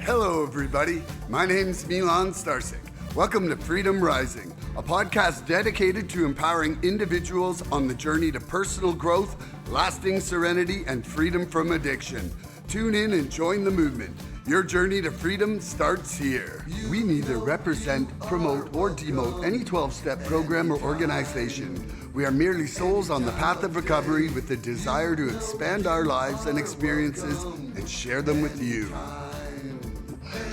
Hello, everybody. My name's Milan Starcic. Welcome to Freedom Rising, a podcast dedicated to empowering individuals on the journey to personal growth, lasting serenity, and freedom from addiction. Tune in and join the movement. Your journey to freedom starts here. We neither represent, promote, or demote any 12-step program or organization. We are merely souls on the path of recovery with the desire to expand our lives and experiences and share them with you.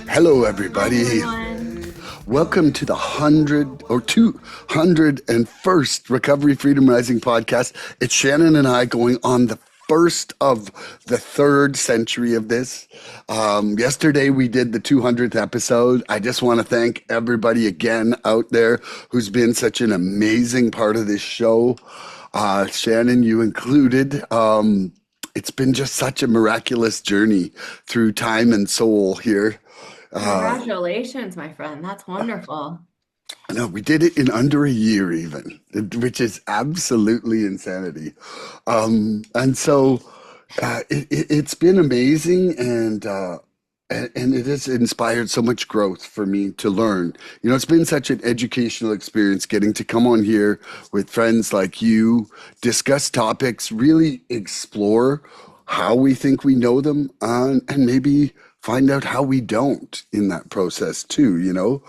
Hello, everybody. Hi, everyone. Welcome to the 201st Recovery Freedom Rising podcast. It's Shannon and I going on the first of the third century of this. Yesterday we did the 200th episode. I just want to thank everybody again out there who's been such an amazing part of this show. Shannon, you included. It's been just such a miraculous journey through time and soul here. Congratulations, my friend. That's wonderful. No, we did it in under a year even, which is absolutely insanity. And so it's been amazing, and it has inspired so much growth for me to learn. You know, it's been such an educational experience getting to come on here with friends like you, discuss topics, really explore how we think we know them, and maybe find out how we don't in that process too, you know?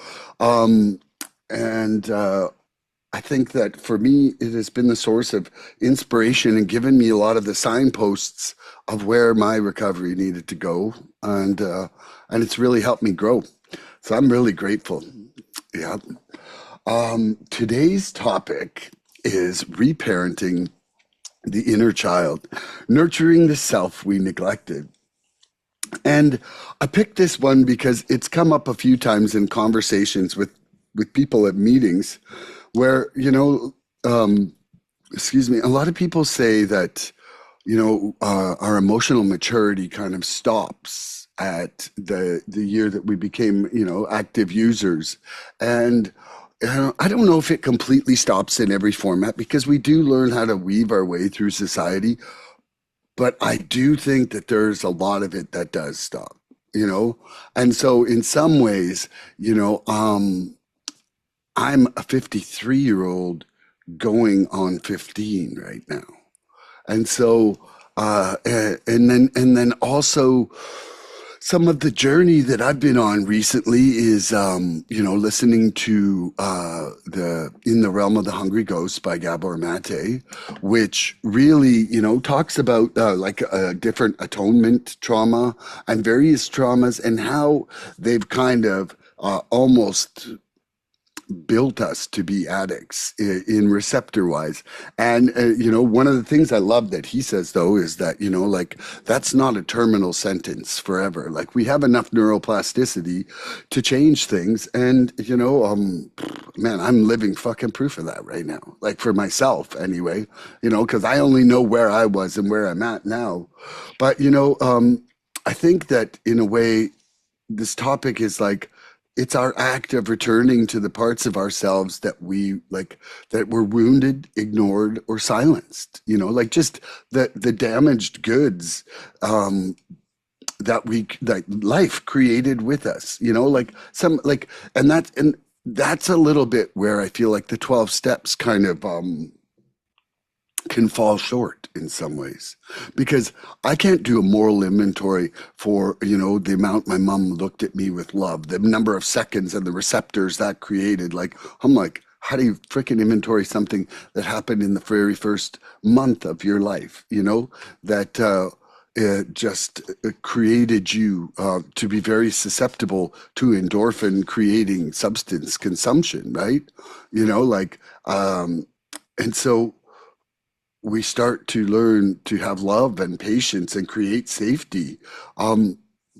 I think that for me, it has been the source of inspiration and given me a lot of the signposts of where my recovery needed to go. And it's really helped me grow. So I'm really grateful. Yeah. Today's topic is reparenting the inner child, nurturing the self we neglected. And I picked this one because it's come up a few times in conversations with people at meetings where, you know, a lot of people say that, you know, our emotional maturity kind of stops at the year that we became, you know, active users. And I don't know if it completely stops in every format because we do learn how to weave our way through society. But I do think that there's a lot of it that does stop, you know? And so in some ways, you know, I'm a 53-year-old going on 15 right now. And so, and then also some of the journey that I've been on recently is, you know, listening to In the Realm of the Hungry Ghost by Gabor Mate, which really, you know, talks about like different atonement trauma and various traumas and how they've kind of almost built us to be addicts in receptor wise. And, you know, one of the things I love that he says though, is that, you know, like that's not a terminal sentence forever. Like we have enough neuroplasticity to change things. And, you know, man, I'm living fucking proof of that right now. Like for myself anyway, you know, cause I only know where I was and where I'm at now. But, you know, I think that in a way, this topic is like, it's our act of returning to the parts of ourselves that we like, that were wounded, ignored, or silenced, you know, like just the damaged goods that life created with us, you know, like some like, and that's a little bit where I feel like the 12 steps kind of can fall short in some ways, because I can't do a moral inventory for, you know, the amount my mom looked at me with love, the number of seconds and the receptors that created. Like, I'm like, how do you freaking inventory something that happened in the very first month of your life, you know, that it just created you to be very susceptible to endorphin creating substance consumption, right? You know, like, and so we start to learn to have love and patience and create safety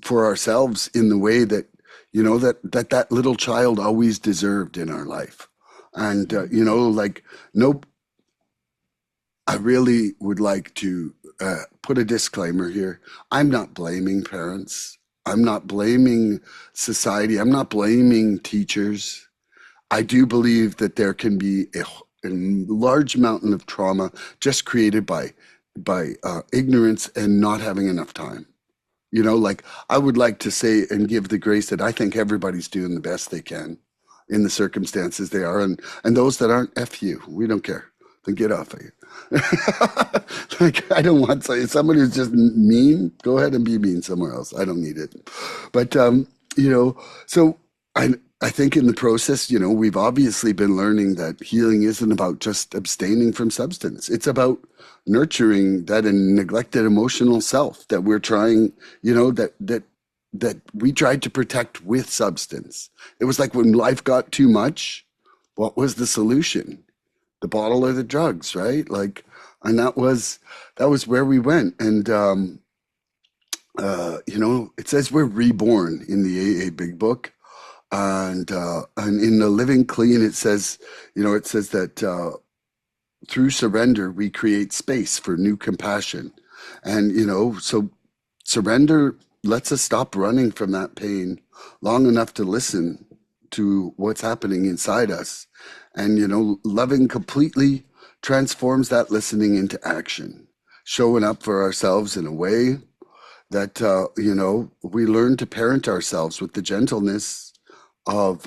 for ourselves in the way that, you know, that little child always deserved in our life. And, you know, like, nope, I really would like to put a disclaimer here. I'm not blaming parents. I'm not blaming society. I'm not blaming teachers. I do believe that there can be a large mountain of trauma just created by ignorance and not having enough time. Like I would like to say and give the grace that I think everybody's doing the best they can in the circumstances they are, and those that aren't, F you. We don't care. Then get off of you. Like I don't want somebody who's just mean. Go ahead and be mean somewhere else. I don't need it. But you know, so I think in the process, we've obviously been learning that healing isn't about just abstaining from substance. It's about nurturing that neglected emotional self that we're trying, that we tried to protect with substance. It was like when life got too much, what was the solution? The bottle or the drugs, right? Like, and that was where we went. And it says we're reborn in the AA Big Book, and in the Living Clean, it says that through surrender we create space for new compassion, and so surrender lets us stop running from that pain long enough to listen to what's happening inside us, and loving completely transforms that listening into action, showing up for ourselves in a way that we learn to parent ourselves with the gentleness of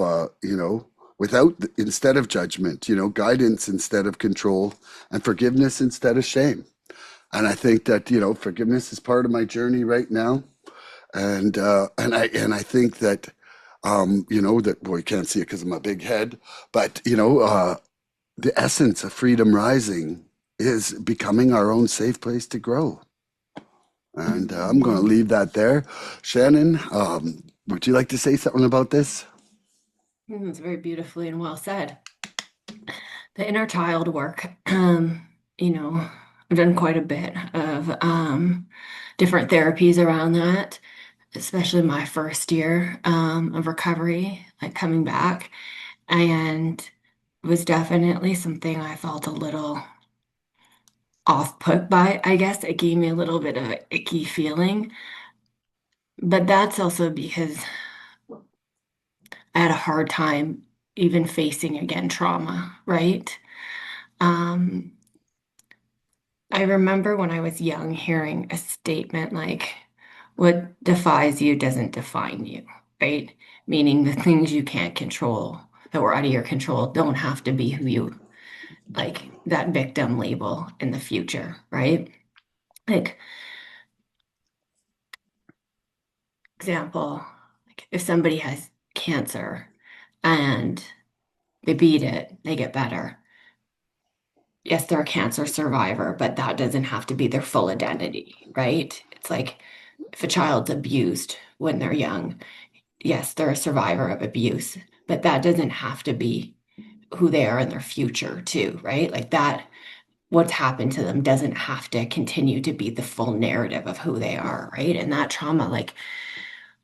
without instead of judgment, guidance instead of control, and forgiveness instead of shame. And I think that forgiveness is part of my journey right now, and I think that that, well, you can't see it because of my big head, but the essence of freedom rising is becoming our own safe place to grow. And I'm going to leave that there. Shannon, would you like to say something about this? It's very beautifully and well said. The inner child work, I've done quite a bit of different therapies around that, especially my first year of recovery, like coming back, and it was definitely something I felt a little off put by. I guess it gave me a little bit of an icky feeling, but that's also because I had a hard time even facing again trauma, right? Um, I remember when I was young hearing a statement like, what defies you doesn't define you, right? Meaning the things you can't control that were out of your control don't have to be who you like that victim label in the future, right? Like, example, like if somebody has cancer and they beat it, they get better. Yes, they're a cancer survivor, but that doesn't have to be their full identity, right? It's like if a child's abused when they're young, yes, they're a survivor of abuse, but that doesn't have to be who they are in their future, too, right? Like that, what's happened to them doesn't have to continue to be the full narrative of who they are, right? And that trauma, like,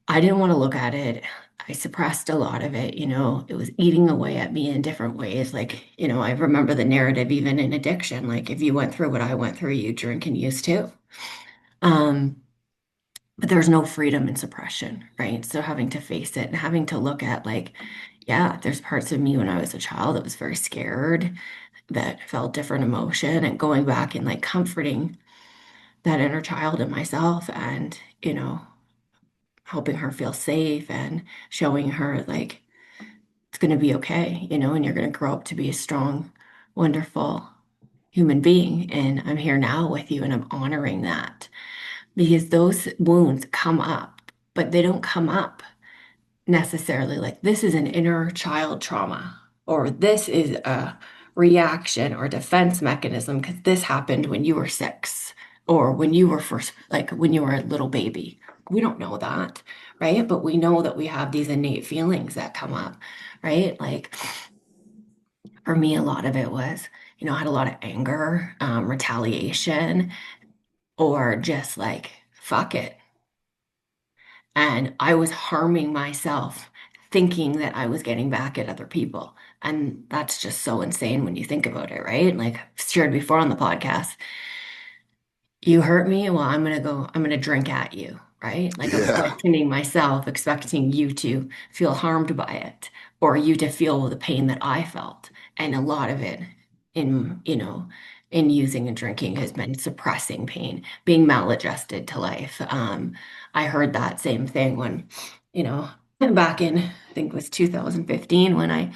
I didn't want to look at it. I suppressed a lot of it, it was eating away at me in different ways. Like, I remember the narrative even in addiction. Like, if you went through what I went through, you drink and use too. Um, but there's no freedom in suppression, right? So having to face it and having to look at like, yeah, there's parts of me when I was a child that was very scared, that felt different emotion, and going back and like comforting that inner child in myself and, helping her feel safe and showing her like it's going to be okay, and you're going to grow up to be a strong, wonderful human being. And I'm here now with you and I'm honoring that because those wounds come up, but they don't come up necessarily like this is an inner child trauma or this is a reaction or defense mechanism because this happened when you were 6 or when you were first, like when you were a little baby. We don't know that, right? But we know that we have these innate feelings that come up, right? Like for me, a lot of it was, I had a lot of anger, retaliation, or just like, fuck it. And I was harming myself thinking that I was getting back at other people. And that's just so insane when you think about it, right? Like I've shared before on the podcast, you hurt me, well, I'm gonna drink at you, right? Like I'm Yeah. questioning myself, expecting you to feel harmed by it or you to feel the pain that I felt. And a lot of it in, in using and drinking has been suppressing pain, being maladjusted to life. I heard that same thing when, you know, back in, I think it was 2015 when I,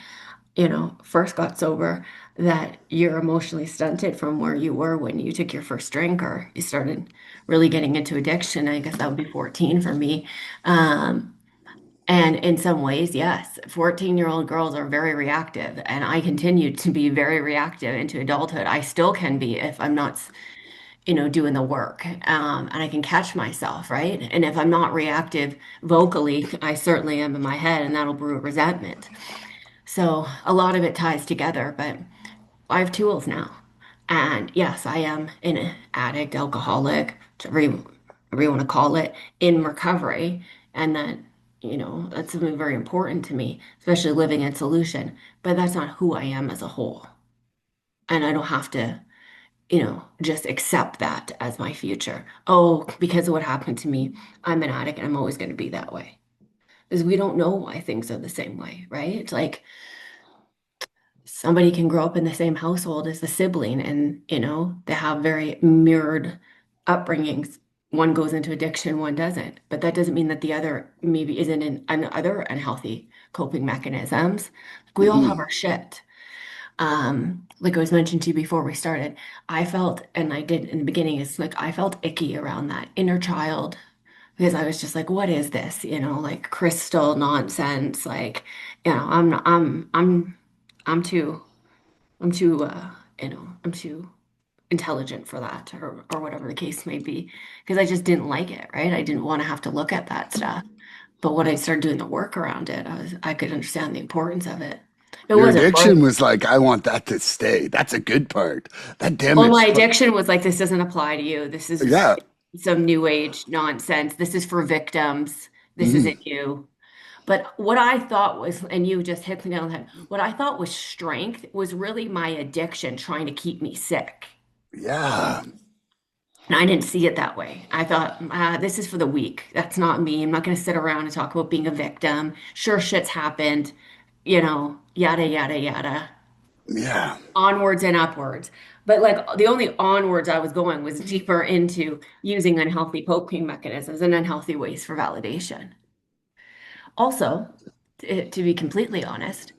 first got sober, that you're emotionally stunted from where you were when you took your first drink or you started really getting into addiction. I guess that would be 14 for me. Um, and in some ways, yes, 14-year-old girls are very reactive, and I continue to be very reactive into adulthood. I still can be if I'm not, doing the work, and I can catch myself, right? And if I'm not reactive vocally, I certainly am in my head, and that'll brew resentment. So a lot of it ties together, but I have tools now. And yes, I am an addict, alcoholic, whatever you want to call it, in recovery. And that, that's something very important to me, especially living in solution. But that's not who I am as a whole. And I don't have to, just accept that as my future. Oh, because of what happened to me, I'm an addict and I'm always going to be that way. Because we don't know why things are the same way, right? Like, somebody can grow up in the same household as the sibling and they have very mirrored upbringings. One goes into addiction, one doesn't, but that doesn't mean that the other maybe isn't in other unhealthy coping mechanisms. Like, we all have Hmm. our shit. Like I was mentioned to you before we started, I felt, and I did in the beginning, it's like I felt icky around that inner child because I was just like, what is this, like crystal nonsense, like, I'm too I'm too intelligent for that, or whatever the case may be, because I just didn't like it, right? I didn't want to have to look at that stuff. But when I started doing the work around it, I could understand the importance of it. It Your wasn't right. addiction was like, I want that to stay. That's a good part. That Well, my damaged part. addiction was like, this doesn't apply to you. This is Yeah. some new age nonsense. This is for victims. This Mhm. isn't you. But what I thought was, and you just hit the nail on the head, what I thought was strength was really my addiction trying to keep me sick. Yeah. And I didn't see it that way. I thought, this is for the weak. That's not me. I'm not going to sit around and talk about being a victim. Sure, shit's happened, yada, yada, yada. Yeah. Onwards and upwards. But like the only onwards I was going was deeper into using unhealthy coping mechanisms and unhealthy ways for validation. Also, to be completely honest,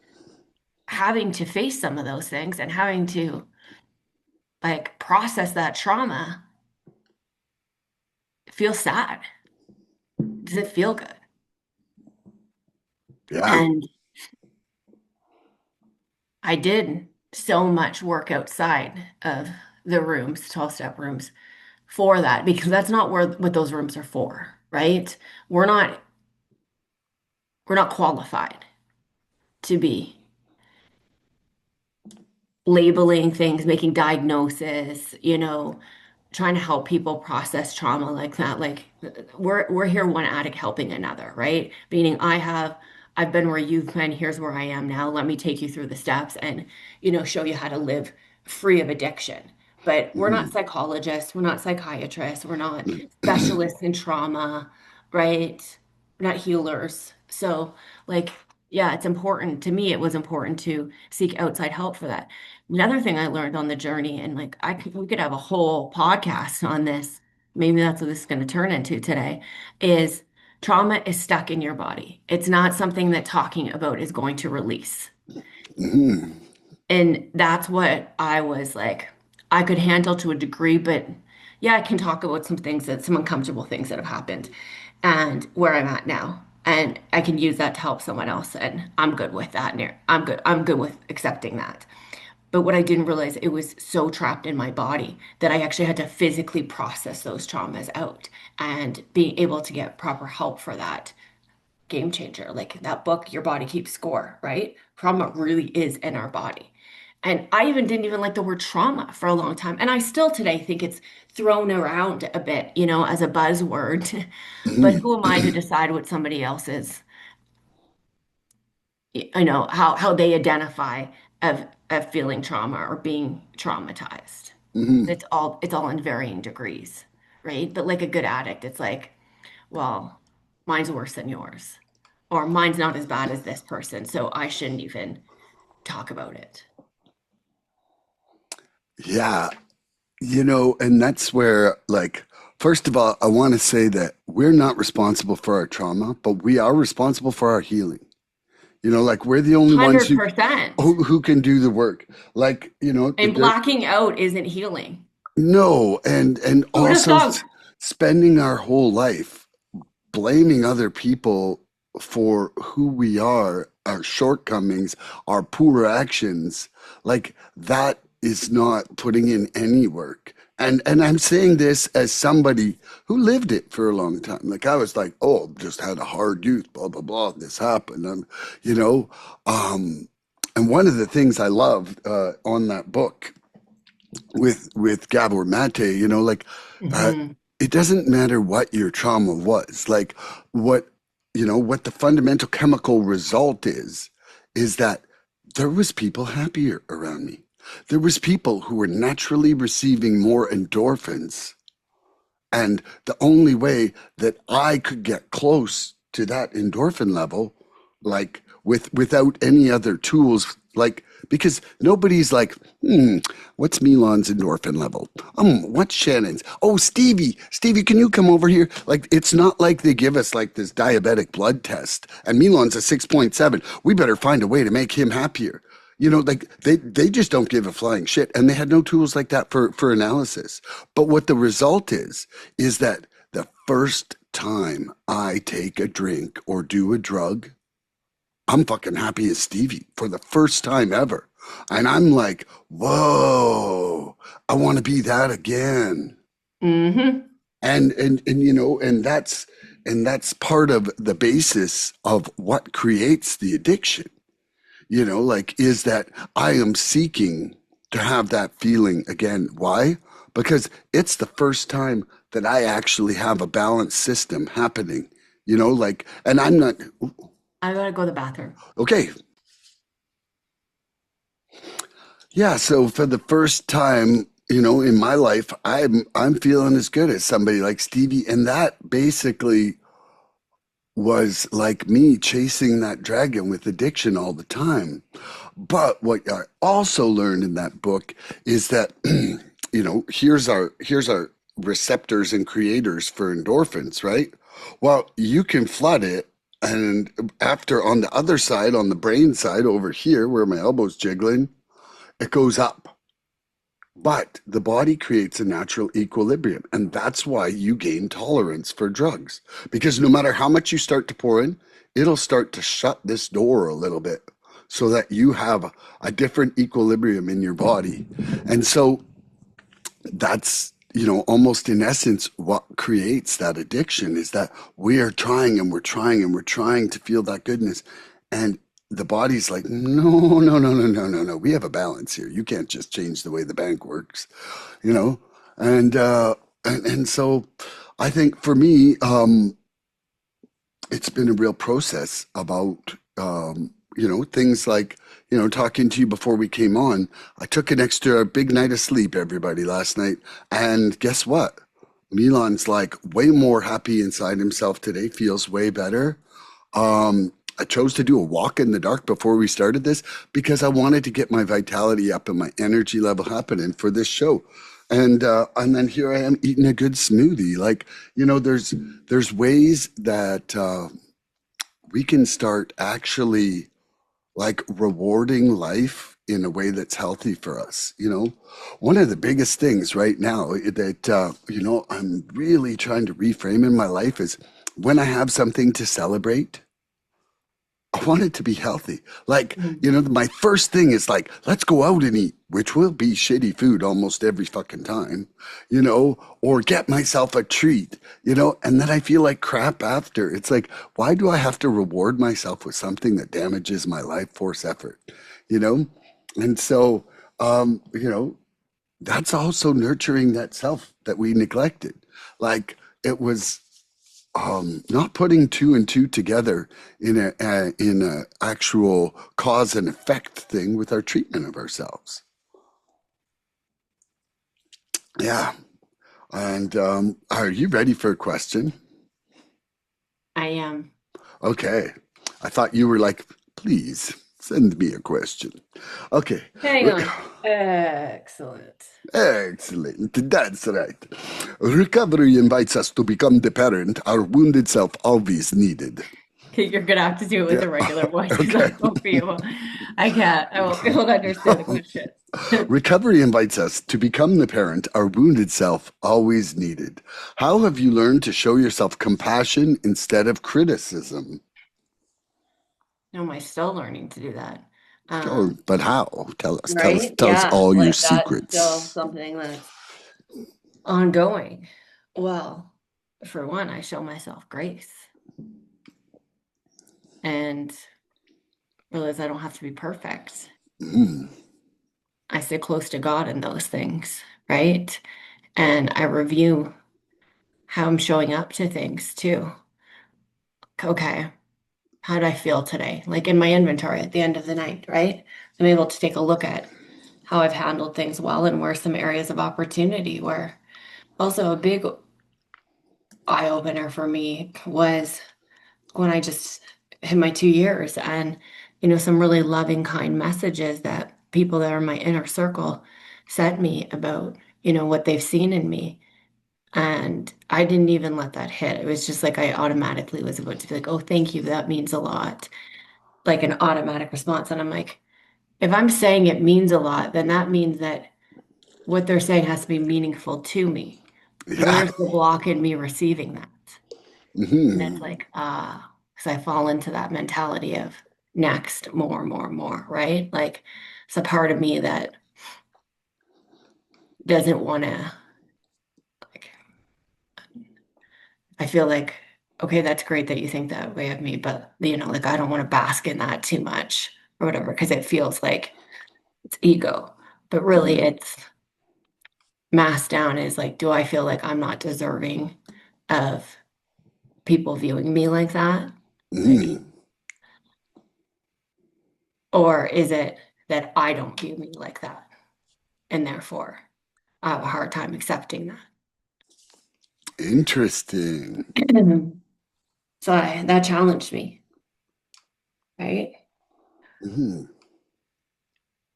having to face some of those things and having to like process that trauma feels sad. Does it feel good? Yeah. And I did so much work outside of the rooms, 12-step rooms, for that because that's not what those rooms are for, right? We're not we're not qualified to be labeling things, making diagnosis, trying to help people process trauma like that. Like, we're here one addict helping another, right? Meaning I've been where you've been, here's where I am now. Let me take you through the steps and, show you how to live free of addiction. But we're not Mhm. psychologists, we're not psychiatrists, we're not specialists in trauma, right? We're not healers. So, like, yeah, it's important to me. It was important to seek outside help for that. Another thing I learned on the journey, and like we could have a whole podcast on this. Maybe that's what this is going to turn into today, is trauma is stuck in your body. It's not something that talking about is going to release. Mhm. And that's what I was like, I could handle to a degree, but yeah, I can talk about some uncomfortable things that have happened and where I'm at now. And I can use that to help someone else. And I'm good with that. I'm good. I'm good with accepting that. But what I didn't realize, it was so trapped in my body that I actually had to physically process those traumas out and being able to get proper help for that. Game changer. Like that book, Your Body Keeps Score, right? Trauma really is in our body. And I even didn't even like the word trauma for a long time. And I still today think it's thrown around a bit, as a buzzword. But Mhm. who am I to decide what somebody else is, how they identify of feeling trauma or being traumatized. Mhm. It's all in varying degrees, right? But like a good addict, it's like, well, mine's worse than yours, or mine's not as bad as this person, so I shouldn't even talk about it. Yeah. And that's where, like, first of all, I want to say that we're not responsible for our trauma, but we are responsible for our healing. Like we're the only ones who 100%. who can do the work. Like, And blacking out isn't healing. no, and Who would have also thunk? spending our whole life blaming other people for who we are, our shortcomings, our poor actions, like that is not putting in any work. And I'm saying this as somebody who lived it for a long time. Like I was like, oh, just had a hard youth, blah blah blah. This happened, you know. Um, and one of the things I loved on that book with Gabor Mate, like uh, Hmm. it doesn't matter what your trauma was, like what what the fundamental chemical result is that there was people happier around me. There was people who were naturally receiving more endorphins, and the only way that I could get close to that endorphin level, like without any other tools, like because nobody's like, what's Milan's endorphin level? What's Shannon's? Oh, Stevie, can you come over here? Like, it's not like they give us like this diabetic blood test, and Milan's a 6.7. We better find a way to make him happier. Like they just don't give a flying shit, and they had no tools like that for analysis. But what the result is that the first time I take a drink or do a drug, I'm fucking happy as Stevie for the first time ever. And I'm like, whoa, I want to be that again. Hmm. And that's part of the basis of what creates the addiction. Like is that I am seeking to have that feeling again. Why? Because it's the first time that I actually have a balanced system happening, like, and I'm not, I gotta go to the bathroom. okay. Yeah. So for the first time, in my life, I'm feeling as good as somebody like Stevie. And that basically was like me chasing that dragon with addiction all the time. But what I also learned in that book is that, here's our receptors and creators for endorphins, right? Well, you can flood it. And after on the other side, on the brain side over here, where my elbow's jiggling, it goes up. But the body creates a natural equilibrium. And that's why you gain tolerance for drugs. Because no matter how much you start to pour in, it'll start to shut this door a little bit so that you have a different equilibrium in your body. And so that's, almost in essence what creates that addiction is that we are trying and we're trying and we're trying to feel that goodness. And the body's like, no, no, no, no, no, no, no. We have a balance here. You can't just change the way the bank works, you know? And so I think for me, it's been a real process about things like talking to you before we came on. I took an extra big night of sleep, everybody, last night, and guess what? Milan's like way more happy inside himself today, feels way better. I chose to do a walk in the dark before we started this because I wanted to get my vitality up and my energy level happening for this show. And then here I am eating a good smoothie. Like, there's ways that we can start actually like rewarding life in a way that's healthy for us. One of the biggest things right now that I'm really trying to reframe in my life is when I have something to celebrate, I want it to be healthy. Like, my first thing is like, let's go out and eat, which will be shitty food almost every fucking time, or get myself a treat, and then I feel like crap after. It's like, why do I have to reward myself with something that damages my life force effort, you know? And so, um, you know, that's also nurturing that self that we neglected. Like, it was not putting two and two together in a actual cause and effect thing with our treatment of ourselves. Yeah. And are you ready for a question? I am. Okay. I thought you were like, please. Send me a question. Okay. Hang on. Excellent. Excellent. That's right. Recovery invites us to become the parent our wounded self always needed. Okay, you're gonna have to do it with Yeah. a regular voice because Okay. I won't be able. I can't. I won't be able to understand the question. Recovery invites us to become the parent our wounded self always needed. How have you learned to show yourself compassion instead of criticism? No, am I still learning to do that? Oh, Um, but how? Tell us. Tell us. right? Tell us Yeah, all your like that's still secrets. something that's ongoing. Well, for one, I show myself grace and realize I don't have to be perfect. Mm, I stay close to God in those things, right? And I review how I'm showing up to things too. Okay, how did I feel today? Like in my inventory at the end of the night, right? I'm able to take a look at how I've handled things well and where some areas of opportunity were. Also, a big eye opener for me was when I just hit my 2 years and, some really loving, kind messages that people that are in my inner circle sent me about, what they've seen in me. And I didn't even let that hit. It was just like I automatically was about to be like, oh, thank you. That means a lot. Like an automatic response. And I'm like, if I'm saying it means a lot, then that means that what they're saying has to be meaningful to me. yeah. Where's the block in me receiving that? And it's Hmm. like, because I fall into that mentality of next, more, more, more, right? Like it's a part of me that doesn't want to, like, I feel like, okay, that's great that you think that way of me, but like I don't want to bask in that too much or whatever, because it feels like it's ego. But really it's masked down is like, do I feel like I'm not deserving of people viewing me like that? Like, Hmm. or is it that I don't view me like that? And therefore I have a hard time accepting Interesting. that. So that challenged me, right? Hmm.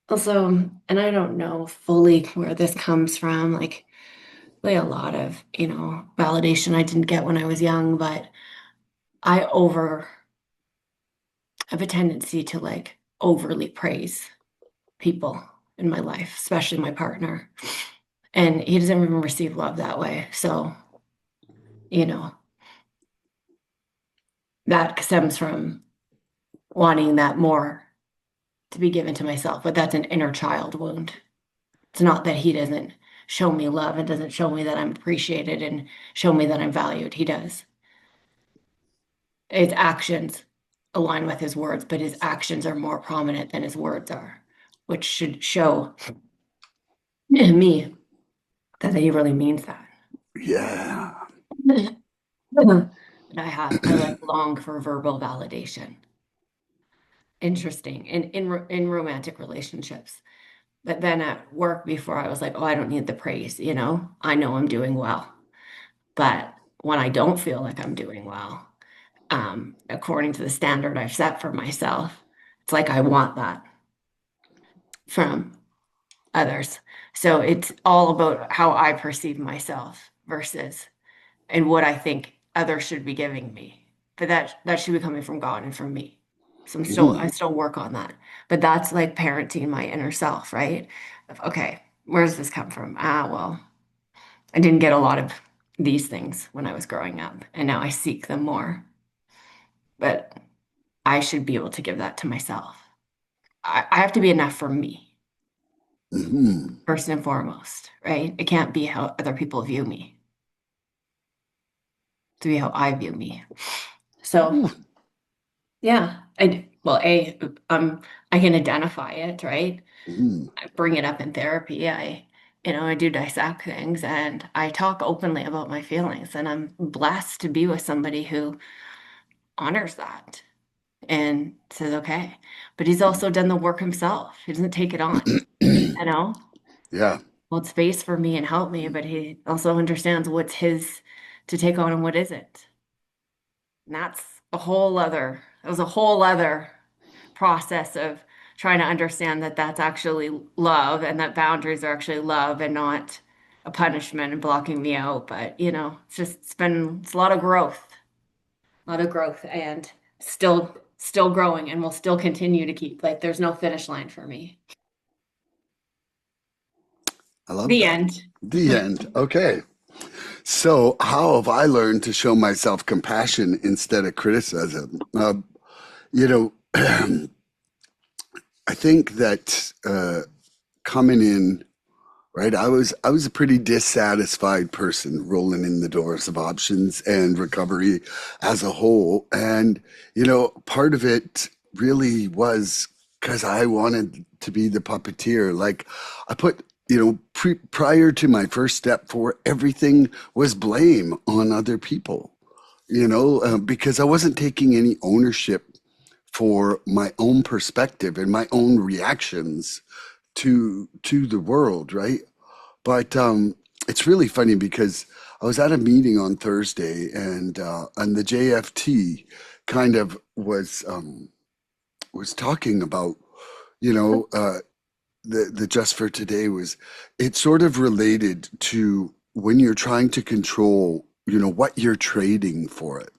Also, and I don't know fully where this comes from, like a lot of, validation I didn't get when I was young, but I have a tendency to like overly praise people in my life, especially my partner. And he doesn't even receive love that way. So, you know, that stems from wanting that more to be given to myself, but that's an inner child wound. It's not that he doesn't show me love and doesn't show me that I'm appreciated and show me that I'm valued. He does. His actions align with his words, but his actions are more prominent than his words are, which should show me that he really means that. Yeah. And I like long for verbal validation. Interesting. In romantic relationships. But then at work before I was like, oh, I don't need the praise, I know I'm doing well. But when I don't feel like I'm doing well, according to the standard I've set for myself, it's like I want that from others. So it's all about how I perceive myself versus and what I think others should be giving me. But that should be coming from God and from me. So I Hmm. still work on that. But that's like parenting my inner self, right? Okay, where does this come from? Well, I didn't get a lot of these things when I was growing up, and now I seek them more. But I should be able to give that to myself. I have to be enough for me, Hmm. first and foremost, right? It can't be how other people view me, to be how I view me. So, Ooh. yeah, I can identify it, right? Hmm. I bring it up in therapy. I do dissect things and I talk openly about my feelings, and I'm blessed to be with somebody who honors that and says, okay. But he's also done the work himself. He doesn't take it on, you know? Yeah. Hold space for me and help me, but he also understands what's his to take on and what isn't. And that was a whole other process of trying to understand that that's actually love and that boundaries are actually love and not a punishment and blocking me out. But, it's a lot of growth and still growing and will still continue to keep like there's no finish line for me. I love The that. end. The end. Okay. So, how have I learned to show myself compassion instead of criticism? You know, I think that coming in, right, I was a pretty dissatisfied person rolling in the doors of options and recovery as a whole, and part of it really was because I wanted to be the puppeteer. Like I put. Prior to my first step for everything was blame on other people, because I wasn't taking any ownership for my own perspective and my own reactions to the world, right? But it's really funny because I was at a meeting on Thursday, and the JFT kind of was talking about, you know, uh, the just for today was it sort of related to when you're trying to control, what you're trading for it.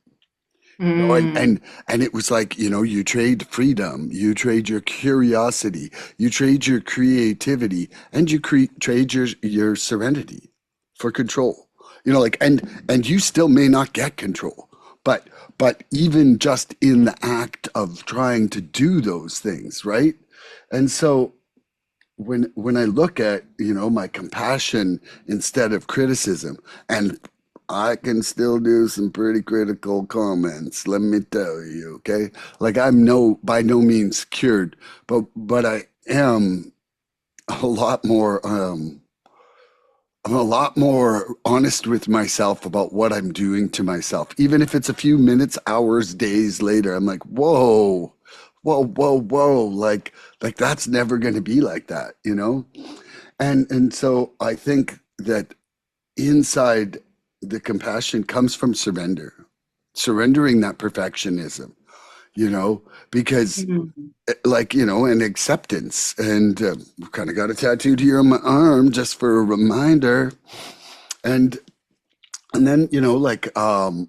And, Mm, and and it was like, you trade freedom, you trade your curiosity, you trade your creativity, and you trade your serenity for control. Like and you still may not get control, but even just in the act of trying to do those things, right? And so when I look at, my compassion instead of criticism, and I can still do some pretty critical comments, let me tell you, okay? Like I'm no by no means cured, but I am a lot more I'm a lot more honest with myself about what I'm doing to myself. Even if it's a few minutes, hours, days later, I'm like, whoa, whoa, whoa, whoa. Like that's never going to be like that, And so I think that inside the compassion comes from surrendering that perfectionism, because mm, and acceptance. And kind of got a tattooed here on my arm just for a reminder. And and then,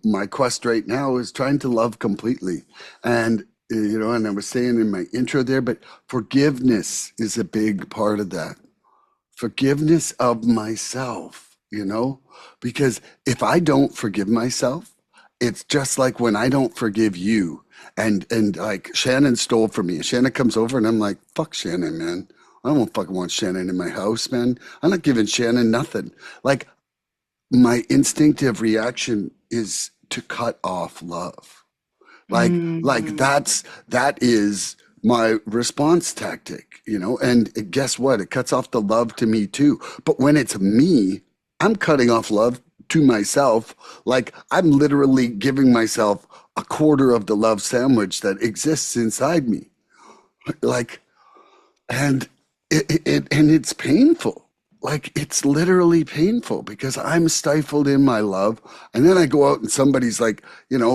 my quest right now is trying to love completely. And, and I was saying in my intro there, but forgiveness is a big part of that. Forgiveness of myself, because if I don't forgive myself, it's just like when I don't forgive you. And like Shannon stole from me. Shannon comes over and I'm like, fuck Shannon, man. I don't fucking want Shannon in my house, man. I'm not giving Shannon nothing. Like my instinctive reaction is to cut off love. Like mm, that is my response tactic, and guess what? It cuts off the love to me too. But when it's me, I'm cutting off love to myself. Like I'm literally giving myself a quarter of the love sandwich that exists inside me. Like and and it's painful. Like it's literally painful because I'm stifled in my love, and then I go out and somebody's like,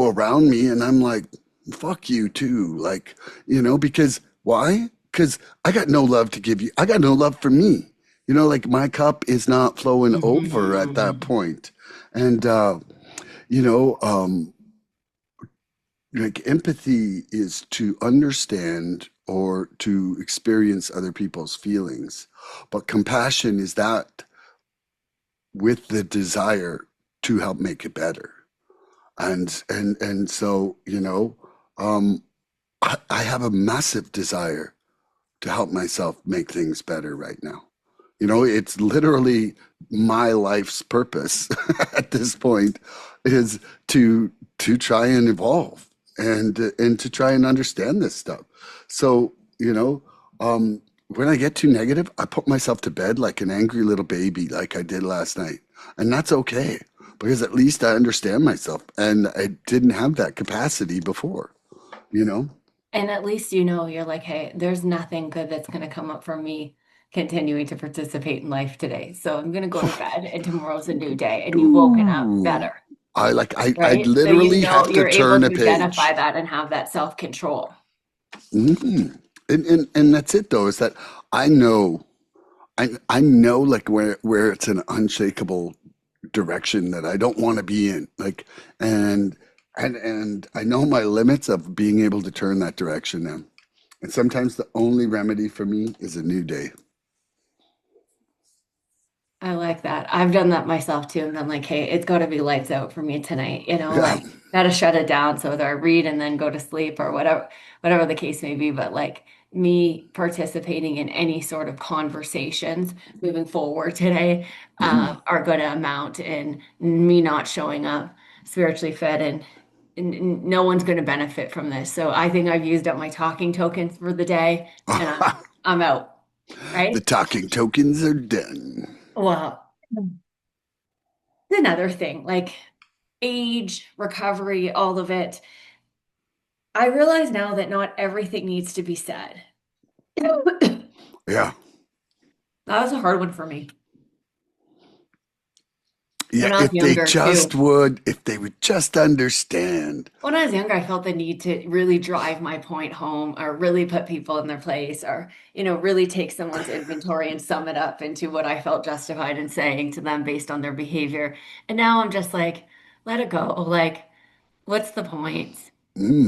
around me, and I'm like, fuck you too. Like, because why? Because I got no love to give you. I got no love for me. Like my cup is not flowing over at that mhm. point. And you know um like empathy is to understand or to experience other people's feelings, but compassion is that with the desire to help make it better. And so, I have a massive desire to help myself make things better right now. It's literally my life's purpose at this point is to try and evolve and to try and understand this stuff. So, when I get too negative, I put myself to bed like an angry little baby, like I did last night. And that's okay because at least I understand myself and I didn't have that capacity before, you know? And at least you know you're like, hey, there's nothing good that's going to come up from me continuing to participate in life today. So I'm going to go to bed and tomorrow's a new day and you've woken up Ooh. better, I right? So literally have to you're able turn a to identify page. that and have that self-control. Mhm. And that's it though, is that I know I know like where it's an unshakable direction that I don't want to be in. Like and and I know my limits of being able to turn that direction now. And sometimes the only remedy for me is a new day. I like that. I've done that myself too. And I'm like, hey, it's got to be lights out for me tonight. Yeah. Like got to shut it down. So either I read and then go to sleep or whatever the case may be. But like me participating in any sort of conversations moving forward today Mhm. are going to amount in me not showing up spiritually fed and no one's going to benefit from this. So I think I've used up my talking tokens for the day and I'm out. The Right. talking tokens are done. Well, another thing, like age, recovery, all of it. I realize now that not everything needs to be said. That Yeah. was a hard one for me Yeah, when I was if they younger just too. would, if they would just understand. When I was younger, I felt the need to really drive my point home or really put people in their place or, really take someone's inventory and sum it up into what I felt justified in saying to them based on their behavior. And now I'm just like, let it go. Like, what's the point?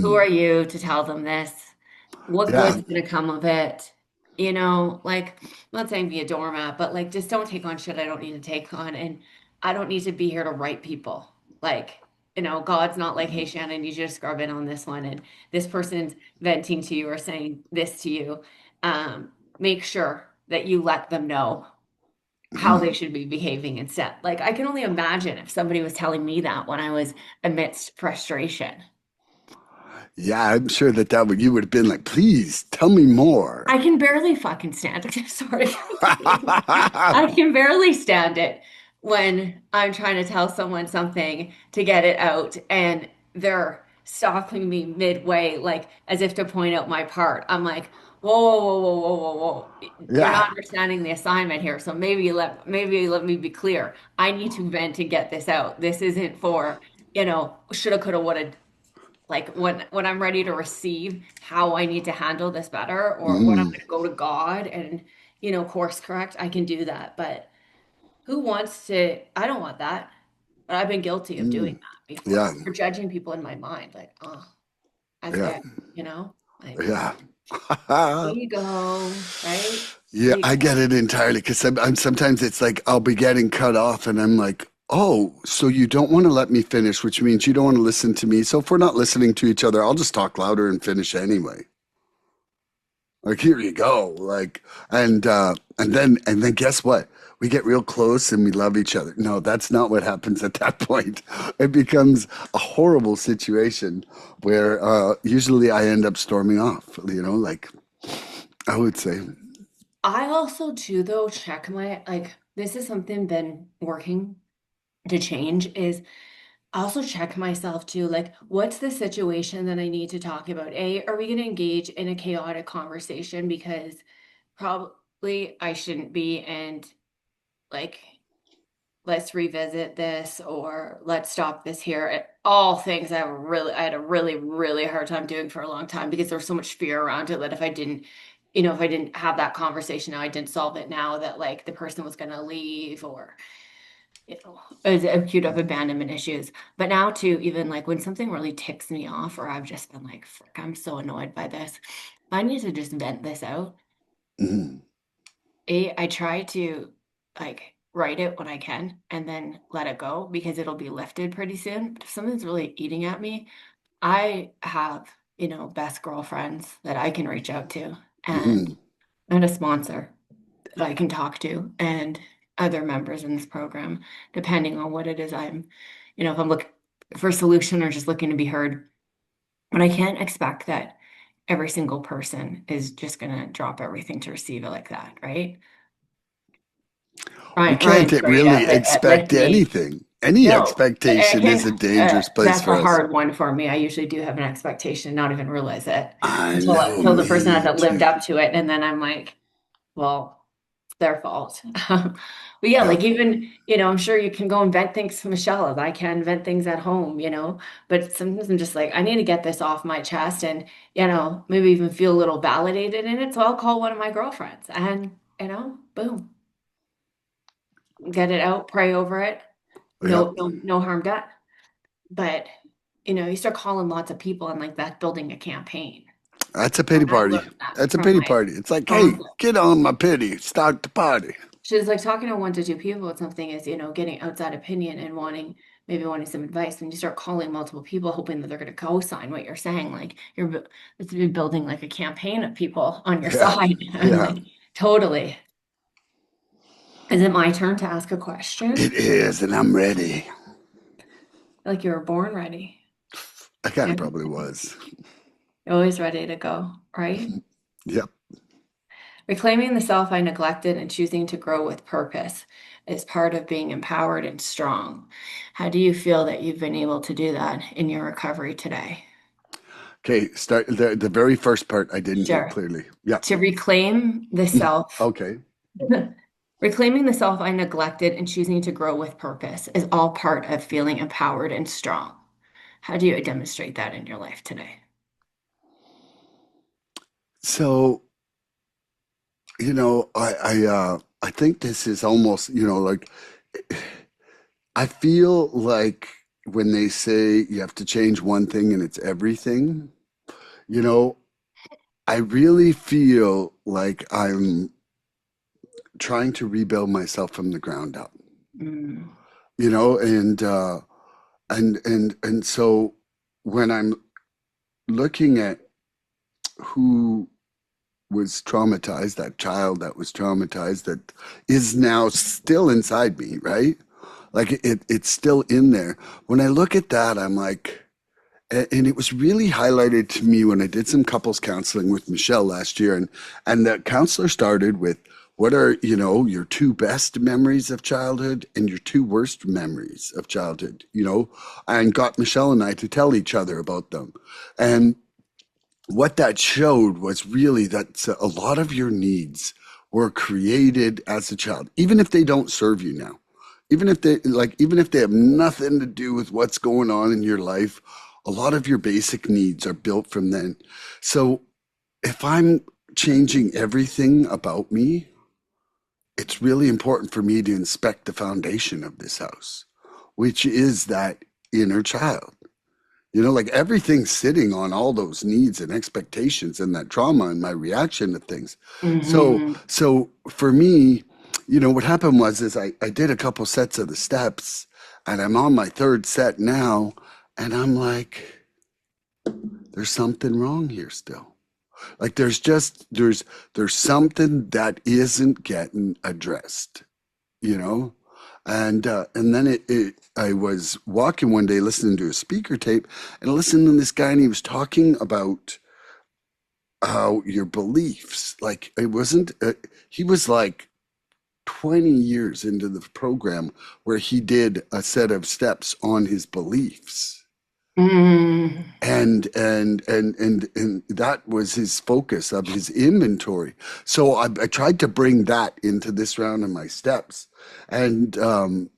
Who are Mm, you to tell them this? What yeah. good's gonna come of it? Like, I'm not saying be a doormat, but like, just don't take on shit I don't need to take on. And I don't need to be here to write people. Like, God's not like, hey, Shannon, I need you to scrub in on this one. And this person's venting to you or saying this to you. Make sure that you let them know how they Mm. should be behaving instead. Like, I can only imagine if somebody was telling me that when I was amidst frustration. Yeah, I'm sure that you would have been like, please tell me more. I can barely fucking stand it. Sorry. I can barely stand it when I'm trying to tell someone something to get it out and they're stopping me midway, like as if to point out my part. I'm like, whoa, whoa, whoa, whoa, whoa, whoa, whoa. You're Yeah. not understanding the assignment here. So maybe let me be clear. I need to vent and get this out. This isn't for, shoulda, coulda, woulda, like when I'm ready to receive how I need to handle this better or when I'm Mm, going to go to God and course correct, I can do that. But who wants to? I don't want that. But I've been guilty of doing mm, that before yeah. or judging people in my mind, like, oh, that's Yeah. good, like Yeah. ego, right? Yeah, I get Ego. it entirely because I'm sometimes it's like I'll be getting cut off and I'm like, oh, so you don't want to let me finish, which means you don't want to listen to me. So if we're not listening to each other, I'll just talk louder and finish anyway. Like here you go. Like and then guess what? We get real close and we love each other. No, that's not what happens at that point. It becomes a horrible situation where usually I end up storming off, like I would say. I also too though check my like this is something been working to change is I also check myself too, like, what's the situation that I need to talk about? A, are we going to engage in a chaotic conversation? Because probably I shouldn't be. And like, let's revisit this or let's stop this here. All things I had a really, really hard time doing for a long time because there was so much fear around it that if I didn't have that conversation now, I didn't solve it now that like the person was going to leave or as acute of abandonment issues. But now too, even like when something really ticks me off, or I've just been like, frick, I'm so annoyed by this. I need to just vent this out. Mhm. I try to like write it when I can and then let it go because it'll be lifted pretty soon. But if something's really eating at me, I have, best girlfriends that I can reach out to Mhm. and a sponsor that I can talk to and other members in this program, depending on what it is if I'm looking for a solution or just looking to be heard. But I can't expect that every single person is just going to drop everything to receive it like that, right? We Ryan's can't great really at expect lifting. anything. Any No, I expectation is a can. dangerous place That's for a us. hard one for me. I usually do have an expectation, not even realize it I know, until the person me hasn't lived too. up to it, and then I'm like, well, it's their fault. But yeah, Yeah. like even, I'm sure you can go and vent things to Michelle as I can vent things at home, but sometimes I'm just like, I need to get this off my chest and, maybe even feel a little validated in it. So I'll call one of my girlfriends and, boom, get it out, pray over it. Yep. No harm done. But, you start calling lots of people and like that's building a campaign. That's a And pity I party. learned that That's a from pity my party. It's like, hey, counselor. get on my pity. Start the party. She's like talking to 1 to 2 people with something is, getting outside opinion and maybe wanting some advice. When you start calling multiple people, hoping that they're going to co-sign what you're saying, like it's been building like a campaign of people on your Yeah. side. I'm Yeah. like, totally. Is it my turn to ask a It question? is, and I'm ready. Like you were born ready. I kind Yeah. of probably was. You're always ready to go, right? Yep. Reclaiming the self I neglected and choosing to grow with purpose is part of being empowered and strong. How do you feel that you've been able to do that in your recovery today? Okay. Start the very first part I didn't hear Sure. clearly. Yeah. To reclaim the self, Okay. reclaiming the self I neglected and choosing to grow with purpose is all part of feeling empowered and strong. How do you demonstrate that in your life today? So, I think this is almost, like I feel like when they say you have to change one thing and it's everything, you know, I really feel like I'm trying to rebuild myself from the ground up, Mm, and so when I'm looking at who was traumatized, that child that was traumatized that is now still inside me, right? Like it's still in there. When I look at that, I'm like, and it was really highlighted to me when I did some couples counseling with Michelle last year, and the counselor started with what are your two best memories of childhood and your two worst memories of childhood, and got Michelle and I to tell each other about them, and what that showed was really that a lot of your needs were created as a child, even if they don't serve you now, even if they have nothing to do with what's going on in your life, a lot of your basic needs are built from then. So if I'm changing everything about me, it's really important for me to inspect the foundation of this house, which is that inner child. Like everything's sitting on all those needs and expectations and that trauma and my reaction to things. So, hmm so for me, what happened was is I did a couple sets of the steps and I'm on my third set now, and I'm like, there's something wrong here still. Like there's something that isn't getting addressed, you know? And then I was walking one day listening to a speaker tape and I listened to this guy, and he was talking about how your beliefs, like it wasn't, he was like 20 years into the program where he did a set of steps on his beliefs. mm And that was his focus of his inventory. So I tried to bring that into this round of my steps. And um,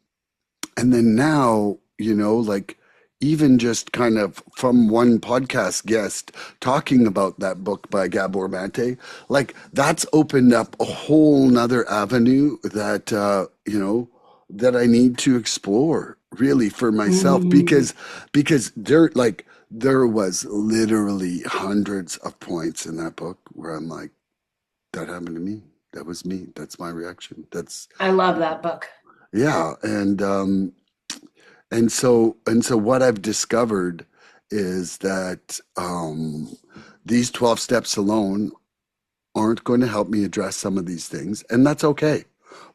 And then now, like even just kind of from one podcast guest talking about that book by Gabor Mate, like that's opened up a whole nother avenue that I need to explore really for myself, mm because there was literally hundreds of points in that book where I'm like, that happened to me. That was me. That's my reaction. That's I love that book. yeah. And so what I've discovered is that these 12 steps alone aren't going to help me address some of these things. And that's okay,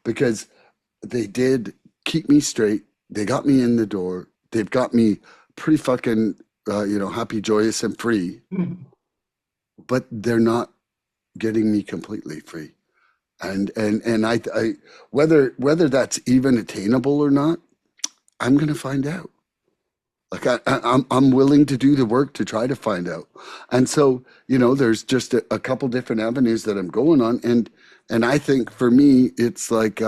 because they did keep me straight. They got me in the door. They've got me pretty fucking, happy, joyous, and free, Mhm. but they're not getting me completely free. And I whether that's even attainable or not, I'm going to find out. Like I'm willing to do the work to try to find out. And so, there's just a couple different avenues that I'm going on. And I think for me, it's like,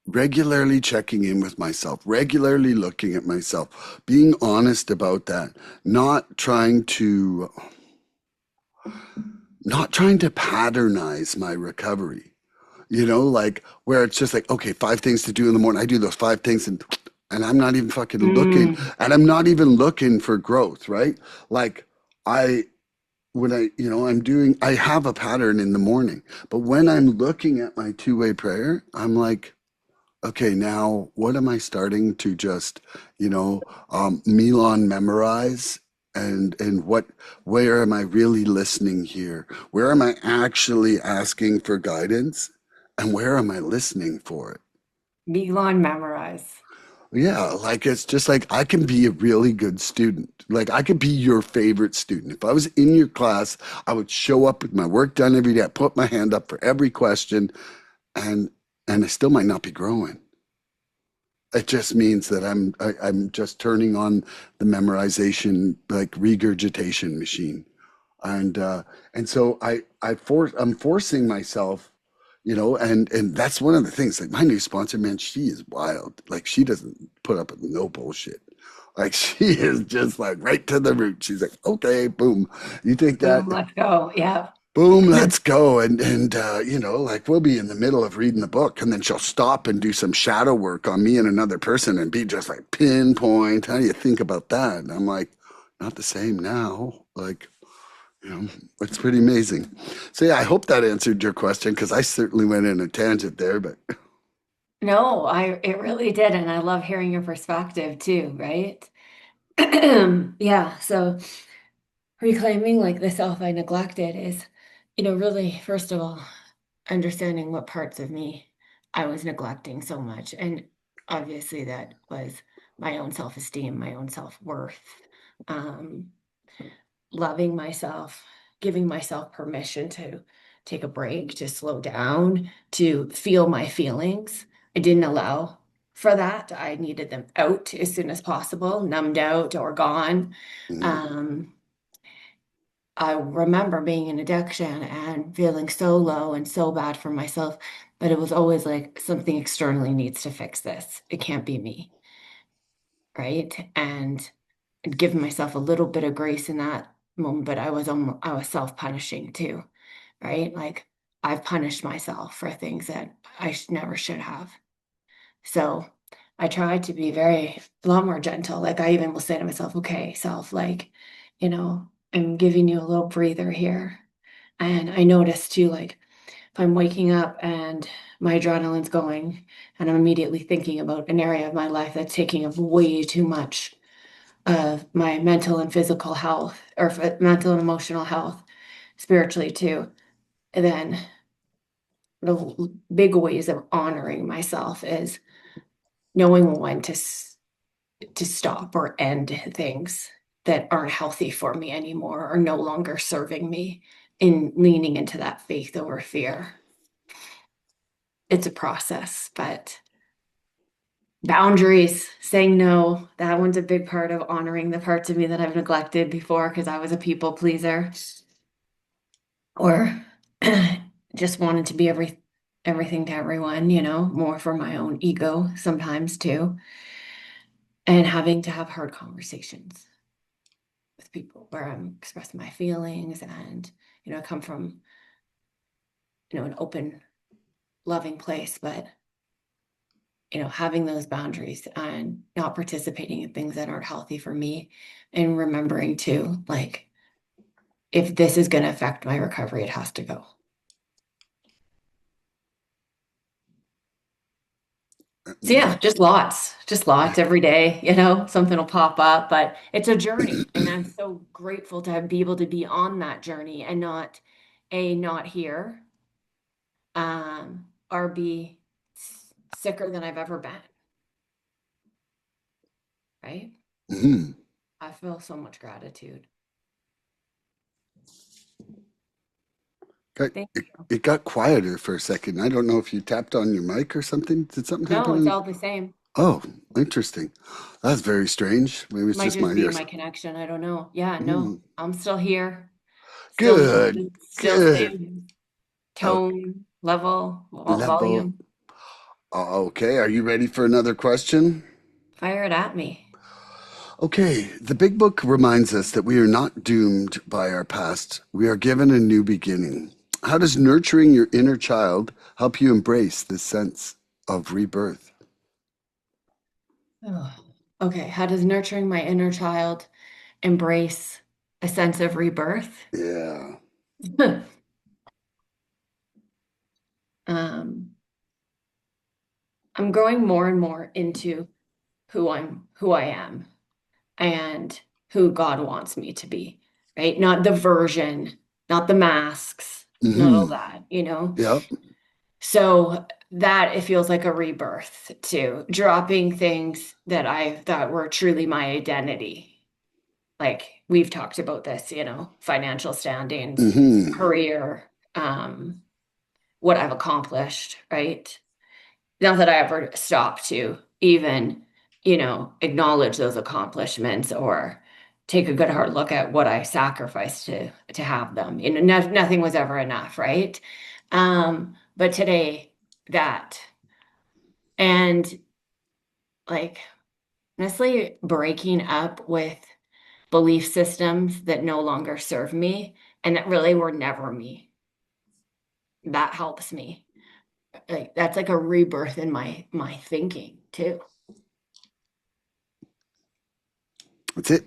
regularly checking in with myself, regularly looking at myself, being honest about that, not trying to not trying to patternize my recovery. You know, like where it's just like, okay, 5 things to do in the morning. I do those 5 things and I'm not even fucking looking Mm. and I'm not even looking for growth, right? Like I when I'm doing I have a pattern in the morning, but when I'm looking at my two-way prayer, I'm like, okay, now what am I starting to just, Milan memorize? And where am I really listening here? Where am I actually asking for guidance? And where am I listening for it? Milan memorize. Yeah, like it's just like I can be a really good student. Like I could be your favorite student. If I was in your class, I would show up with my work done every day. I put my hand up for every question, and I still might not be growing. It just means that I'm just turning on the memorization like regurgitation machine, and so I'm forcing myself, and that's one of the things. Like my new sponsor, man, she is wild. Like she doesn't put up with no bullshit. Like she is just like right to the root. She's like, okay, boom. You think that? Boom, let's go. Yeah. Boom, let's go. And like we'll be in the middle of reading the book and then she'll stop and do some shadow work on me and another person and be just like pinpoint. How do you think about that? And I'm like, not the same now. Like, it's pretty amazing. So yeah, I hope that answered your question because I certainly went in a tangent there, but No, it really did, and I love hearing your perspective too, right? Yeah, so reclaiming like the self I neglected is, really, first of all, understanding what parts of me I was neglecting so much. And obviously that was my own self-esteem, my own self-worth, um, loving myself, giving myself permission to take a break, to slow down, to feel my feelings. I didn't allow for that. I needed them out as soon as possible, numbed out or gone. mm, Um, I remember being in addiction and feeling so low and so bad for myself, but it was always like something externally needs to fix this. It can't be me, right? And giving myself a little bit of grace in that moment, but I was self-punishing too, right? Like I've punished myself for things that never should have. So I try to be a lot more gentle. Like I even will say to myself, okay, self, like, I'm giving you a little breather here. And I notice too, like if I'm waking up and my adrenaline's going and I'm immediately thinking about an area of my life that's taking up way too much of my mental and physical health or mental and emotional health, spiritually too, and then the big ways of honoring myself is knowing when to stop or end things that aren't healthy for me anymore or no longer serving me in leaning into that faith over fear. It's a process, but boundaries, saying no, that one's a big part of honoring the parts of me that I've neglected before because I was a people pleaser or just wanted to be everything to everyone, more for my own ego sometimes too. And having to have hard conversations with people where I'm expressing my feelings and, I come from, an open, loving place, but having those boundaries and not participating in things that aren't healthy for me and remembering to like, if this is going to affect my recovery, it has to go. So yeah, just lots every day, something will pop up, but it's a journey. And I'm so grateful to be able to be on that journey and not here, or be sicker than I've ever been, right? mhm. I feel so much gratitude. Got- Thank it, you. it got quieter for a second. I don't know if you tapped on your mic or something. Did something No, it's happen? all the same. Oh, interesting. That's very strange. Maybe it's Might just my just be ears. my connection. I don't know. Yeah, no, Mm. I'm still here. Still Good, moving, still good. same Oh, tone, level, level. volume. Okay, are you ready for another question? Fire it at me. Okay, the big book reminds us that we are not doomed by our past. We are given a new beginning. How does nurturing your inner child help you embrace this sense of rebirth? Oh. Okay, how does nurturing my inner child embrace a sense of rebirth? Yeah. Um, I'm growing more and more into who I am and who God wants me to be, right? Not the version, not the masks, not all Mm-hmm. that, you know? Yep. So that it feels like a rebirth too, dropping things that I thought were truly my identity. Like we've talked about this, financial standings, Mm-hmm. career, what I've accomplished, right? Not that I ever stopped to even, acknowledge those accomplishments or take a good hard look at what I sacrificed to have them. Nothing was ever enough, right? But today, that and like honestly, breaking up with belief systems that no longer serve me and that really were never me. That helps me. Like that's like a rebirth in my thinking too. That's it.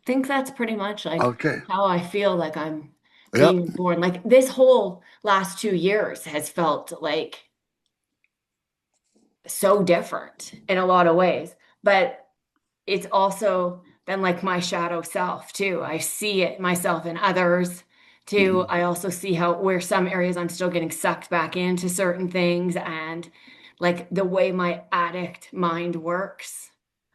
Think that's pretty much like Okay. how I feel like I'm Yep. being born. Like this whole last 2 years has felt like so different in a lot of ways, but it's also been like my shadow self too. I see it myself in others too. Mm-hmm. I also see how where some areas I'm still getting sucked back into certain things and like the way my addict mind works.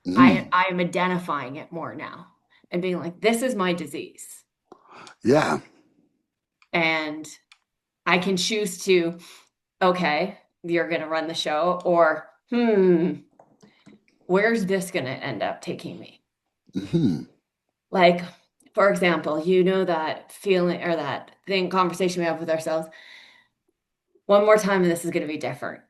I Mm-hmm. I am identifying it more now and being like, this is my disease. Yeah. And I can choose to, okay, you're going to run the show, or, where's this going to end up taking me? Mm-hmm. Like, for example, that feeling or that thing, conversation we have with ourselves, one more time, and this is going to be different.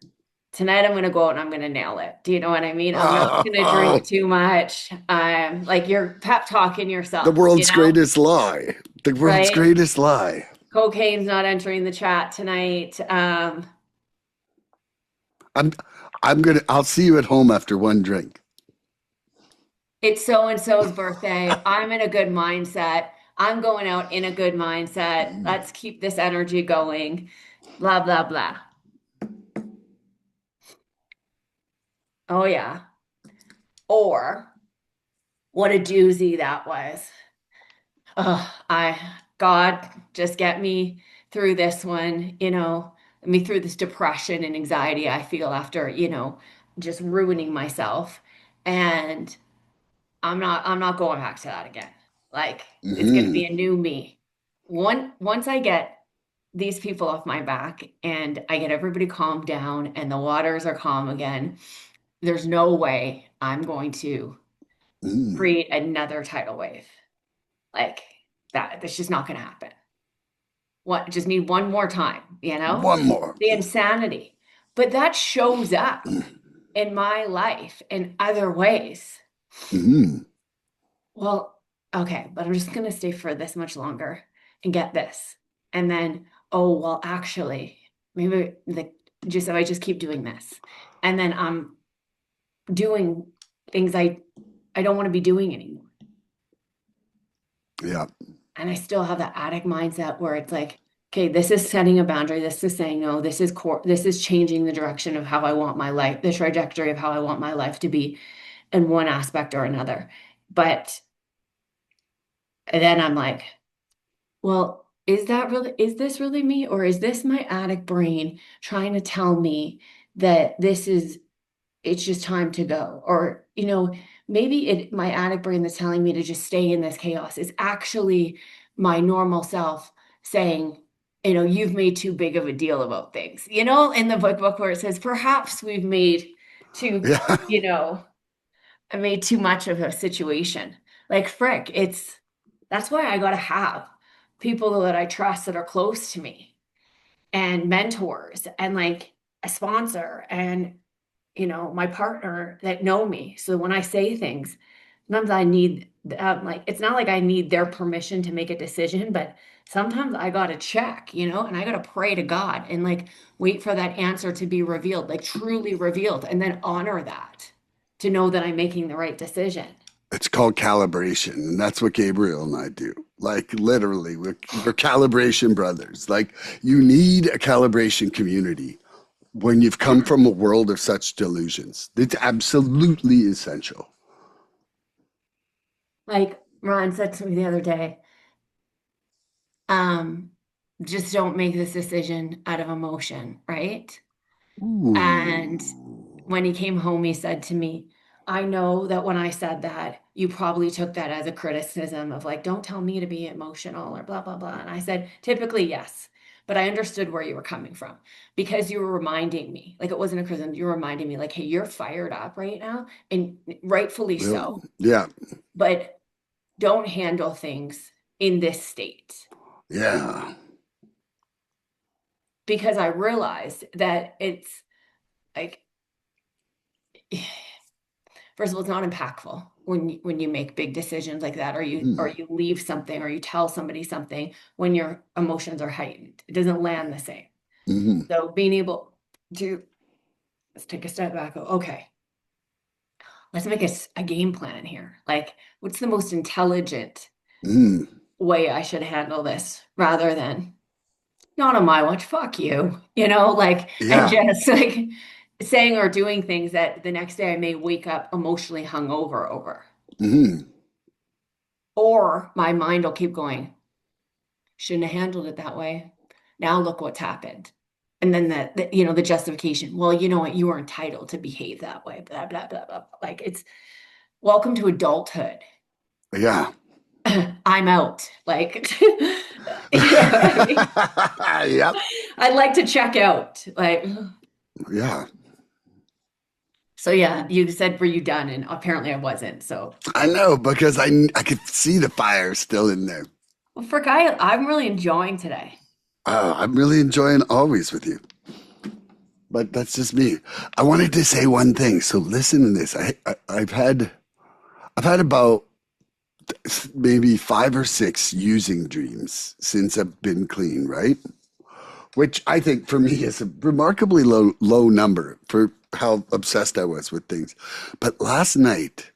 Tonight, I'm going to go out and I'm going to nail it. Do you know what I mean? I'm not going to drink Oh, too much. Like you're pep talking the yourself, world's greatest lie. The world's right? greatest lie. Cocaine's not entering the chat tonight. I'm I'll see you at home after one drink. It's so and so's birthday. I'm in a good mindset. I'm going out in a good mindset. Let's keep this energy going. Blah, blah, blah. Oh, yeah. Or what a doozy that was. Oh, God, just get me through this one, me through this depression and anxiety I feel after, just ruining myself. And I'm not going back to that again. Like it's going to Mm-hmm. be a new me. Once I get these people off my back and I get everybody calmed down and the waters are calm again, there's no way I'm going to Mm-hmm. create another tidal wave. Like that. That's just not going to happen. What just need one more time, One more. The insanity. But that shows up in my life in other ways. Mm-hmm. Well, okay, but I'm just going to stay for this much longer and get this. And then, oh, well, actually, maybe just if I just keep doing this. And then I'm doing things I don't want to be doing anymore. Yeah. And I still have that addict mindset where it's like, okay, this is setting a boundary. This is saying no. This is changing the direction of how I want my life, the trajectory of how I want my life to be in one aspect or another. But then I'm like, well, is this really me, or is this my addict brain trying to tell me that it's just time to go? Or, maybe my addict brain that's telling me to just stay in this chaos is actually my normal self saying, you've made too big of a deal about things. In the book where it says, perhaps we've made too, Yeah. you know, I made too much of a situation. Like, frick, that's why I gotta have people that I trust that are close to me and mentors and like a sponsor and, my partner that know me. So when I say things, sometimes I need, like, it's not like I need their permission to make a decision, but sometimes I got to check, and I got to pray to God and like wait for that answer to be revealed, like truly revealed, and then honor that to know that I'm making the right decision. It's called calibration, and that's what Gabriel and I do. Like literally, we're calibration brothers. Like you need a calibration community when you've come Yeah. from a world of such delusions. It's absolutely essential. Like Ron said to me the other day, um, just don't make this decision out of emotion, right? And Ooh. when he came home, he said to me, I know that when I said that, you probably took that as a criticism of like, don't tell me to be emotional or blah, blah, blah. And I said, typically, yes. But I understood where you were coming from because you were reminding me, like it wasn't a criticism, you were reminding me, like, hey, you're fired up right now, and rightfully Well, so. yeah, But don't handle things in this state yeah. because I realized that it's like, first of all, it's not impactful when you make big decisions like that, or Mm, you leave something, or you tell somebody something when your emotions are heightened. It doesn't land the same. mm, So being able to, let's take a step back. Go, okay, let's make a game plan here. Like, what's the most intelligent mm. way I should handle this, rather than not on my watch. Fuck you. Like, and Yeah. just like saying or doing things that the next day I may wake up emotionally hungover over. Mm, Or my mind will keep going, shouldn't have handled it that way. Now look what's happened. And then the justification, well, you know what, you were entitled to behave that way, blah, blah, blah, blah. Like it's welcome to adulthood. yeah. I'm out. Like, you know what I mean? Yep. I'd like to check out. Like, Yeah. so yeah, you said, were you done? And apparently I wasn't. So, I know because I could see the fire still in there. well, for Guy, I'm really enjoying today. I'm really enjoying always with you. But that's just me. I wanted to say one thing. So listen to this. I've had about maybe 5 or 6 using dreams since I've been clean, right? Which I think for me is a remarkably low number for how obsessed I was with things. But last night,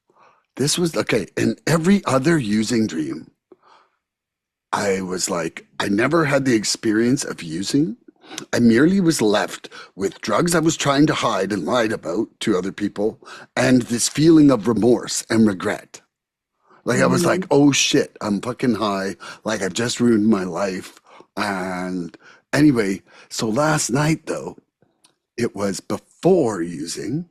this was okay. In every other using dream, I was like, I never had the experience of using. I merely was left with drugs I was trying to hide and lied about to other people, and this feeling of remorse and regret. Like I was like, Mhm. oh shit, I'm fucking high. Like I've just ruined my life. And anyway, so last night though, it was before using.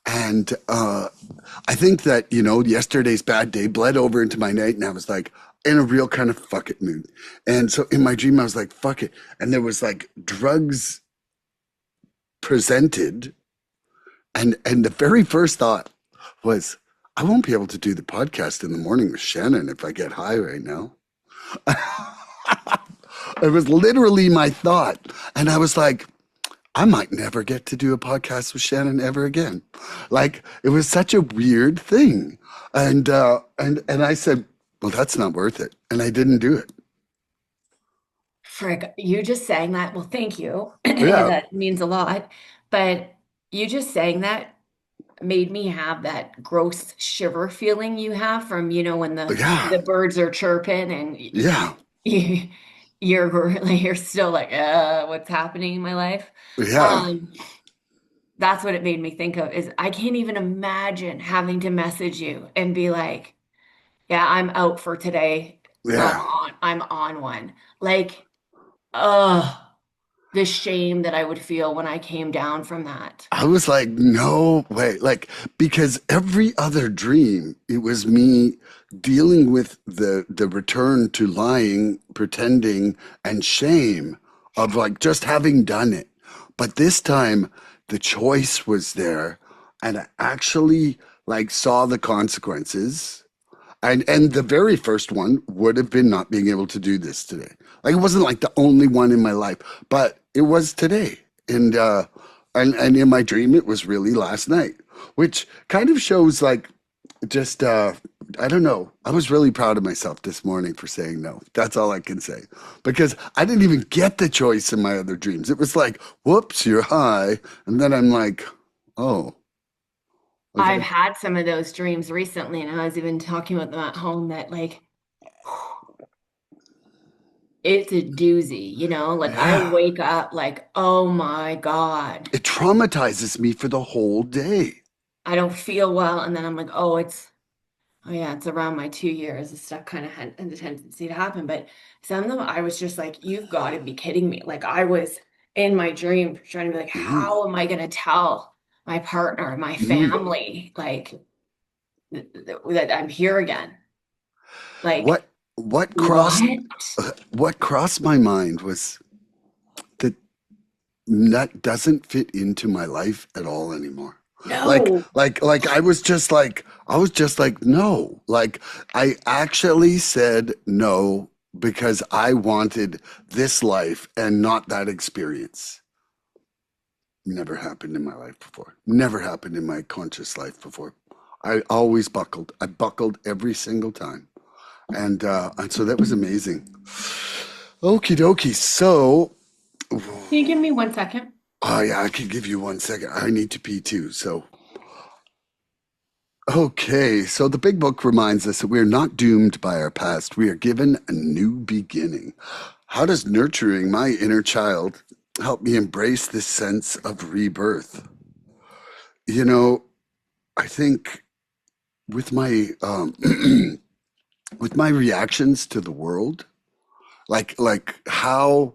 And I think that, yesterday's bad day bled over into my night and I was like in a real kind of fuck it mood. And so in my dream, I was like, fuck it. And there was like drugs presented. And the very first thought was, I won't be able to do the podcast in the morning with Shannon if I get high right now. It was literally my thought. And I was like, I might never get to do a podcast with Shannon ever again. Like it was such a weird thing. And I said, well, that's not worth it. And I didn't do it. Frick, you just saying that. Well, thank you. Yeah. That means a lot. But you just saying that made me have that gross shiver feeling you have from, when Yeah. the birds are chirping and Yeah. you, you're still like, what's happening in my life? Yeah. Um, that's what it made me think of is I can't even imagine having to message you and be like, yeah, I'm out for today. Yeah. I'm on one. Like, oh, the shame that I would feel when I came down from that. I was like, no way. Like, because every other dream, it was me dealing with the return to lying, pretending, and shame of like just having done it. But this time the choice was there and I actually like saw the consequences. And the very first one would have been not being able to do this today. Like it wasn't like the only one in my life, but it was today. And And in my dream, it was really last night, which kind of shows like just I don't know. I was really proud of myself this morning for saying no. That's all I can say. Because I didn't even get the choice in my other dreams. It was like, whoops, you're high. And then I'm like, oh, I've okay. had some of those dreams recently, and I was even talking about them at home that like it's a doozy, you know? Like I Yeah. wake up like, oh my God, It traumatizes me for the whole day. I don't feel well. And then I'm like, oh yeah, it's around my 2 years. This stuff kind of had the tendency to happen. But some of them, I was just like, you've got to be kidding me. Like I was in my dream trying to be like, Mm, how am I going to tell my partner, my mm. family, like that I'm here again? Like, What crossed what? what crossed my mind was that that doesn't fit into my life at all anymore. No. Like I was just like no. Like I actually said no because I wanted this life and not that experience. Never happened in my life before. Never happened in my conscious life before. I always buckled. I buckled every single time. And so that was amazing. Okie dokie. So Can you give me 1 second? oh yeah, I can give you 1 second. I need to pee too. So okay, so the big book reminds us that we are not doomed by our past. We are given a new beginning. How does nurturing my inner child help me embrace this sense of rebirth? You know, I think with my with my reactions to the world, like how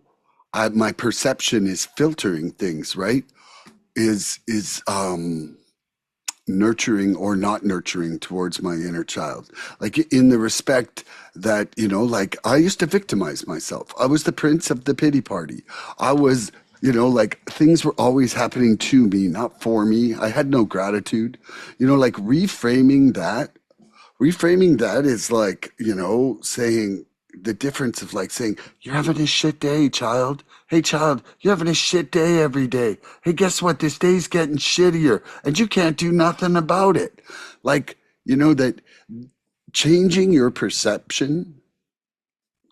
my perception is filtering things, right? Is nurturing or not nurturing towards my inner child, like in the respect that, like I used to victimize myself. I was the prince of the pity party. I was, like things were always happening to me, not for me. I had no gratitude. Like reframing that is like, saying the difference of like saying, you're having a shit day, child. Hey, child, you're having a shit day every day. Hey, guess what? This day's getting shittier and you can't do nothing about it. Like, that changing your perception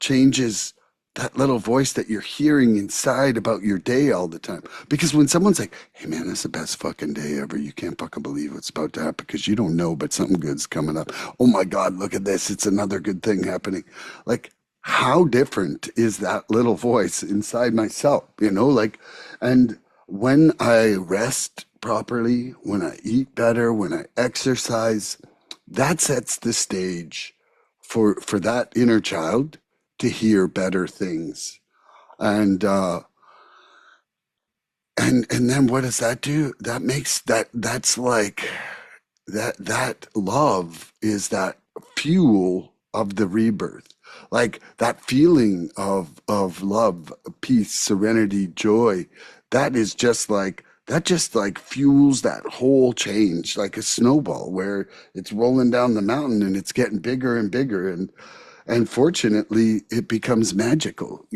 changes that little voice that you're hearing inside about your day all the time. Because when someone's like, hey man, that's the best fucking day ever. You can't fucking believe what's about to happen because you don't know, but something good's coming up. Oh my God, look at this. It's another good thing happening. Like, how different is that little voice inside myself? And when I rest properly, when I eat better, when I exercise, that sets the stage for that inner child to hear better things. And and then what does that do? That makes that's like that love is that fuel of the rebirth. Like that feeling of love, peace, serenity, joy, that just like fuels that whole change like a snowball where it's rolling down the mountain and it's getting bigger and bigger, and fortunately it becomes magical,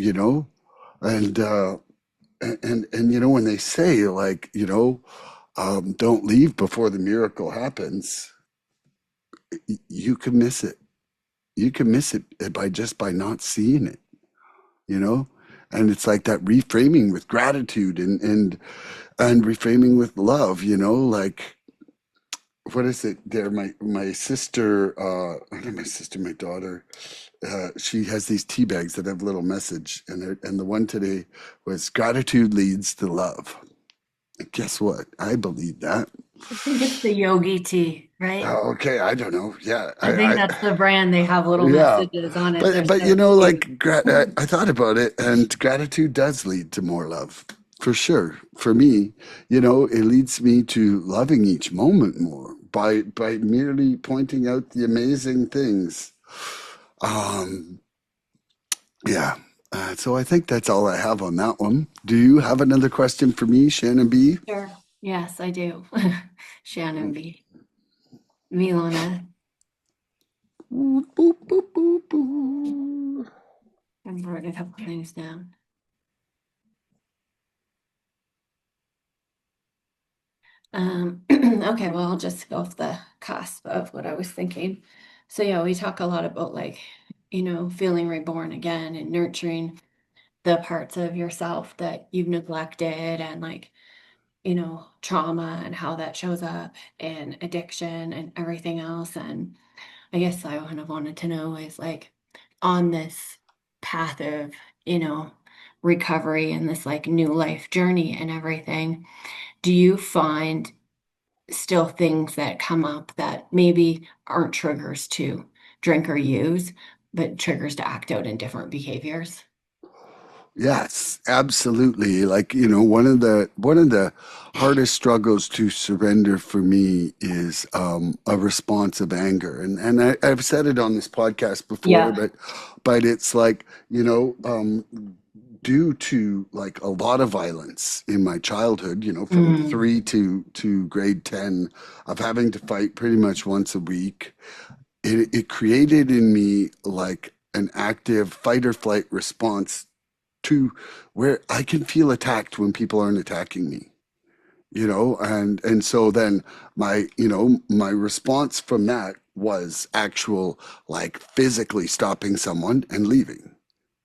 and and when they say like, don't leave before the miracle happens, you can miss it. You can miss it by not seeing it, you know and it's like that reframing with gratitude and reframing with love, like what is it there, my sister, not my sister, my daughter, she has these tea bags that have a little message, and the one today was gratitude leads to love. And guess what? I believe that. I think it's the yogi tea, right? Oh, okay, I don't know. Yeah, I think that's the brand. They have little yeah, messages on it. They're but so cute. I thought about it, and gratitude does lead to more love, for sure. For me, it leads me to loving each moment more by merely pointing out the amazing things. Um, yeah. So I think that's all I have on that one. Do you have another question for me, Shannon B? Sure. Yes, I do. Shannon B. Milana. Boop, boop, boop, boop, boop. I've written a couple things down. Okay, well, I'll just go off the cusp of what I was thinking. So yeah, we talk a lot about like, feeling reborn again and nurturing the parts of yourself that you've neglected and like, trauma and how that shows up and addiction and everything else. And I guess I kind of wanted to know is like on this path of, you know, recovery and this like new life journey and everything, do you find still things that come up that maybe aren't triggers to drink or use, but triggers to act out in different behaviors? Yes, absolutely. Like, one of the hardest struggles to surrender for me is a response of anger. I've said it on this podcast before, Yeah. but it's like, due to like a lot of violence in my childhood, from Mm, 3 to grade 10 of having to fight pretty much once a week, it created in me like an active fight or flight response to where I can feel attacked when people aren't attacking me, and so then my response from that was actual like physically stopping someone and leaving,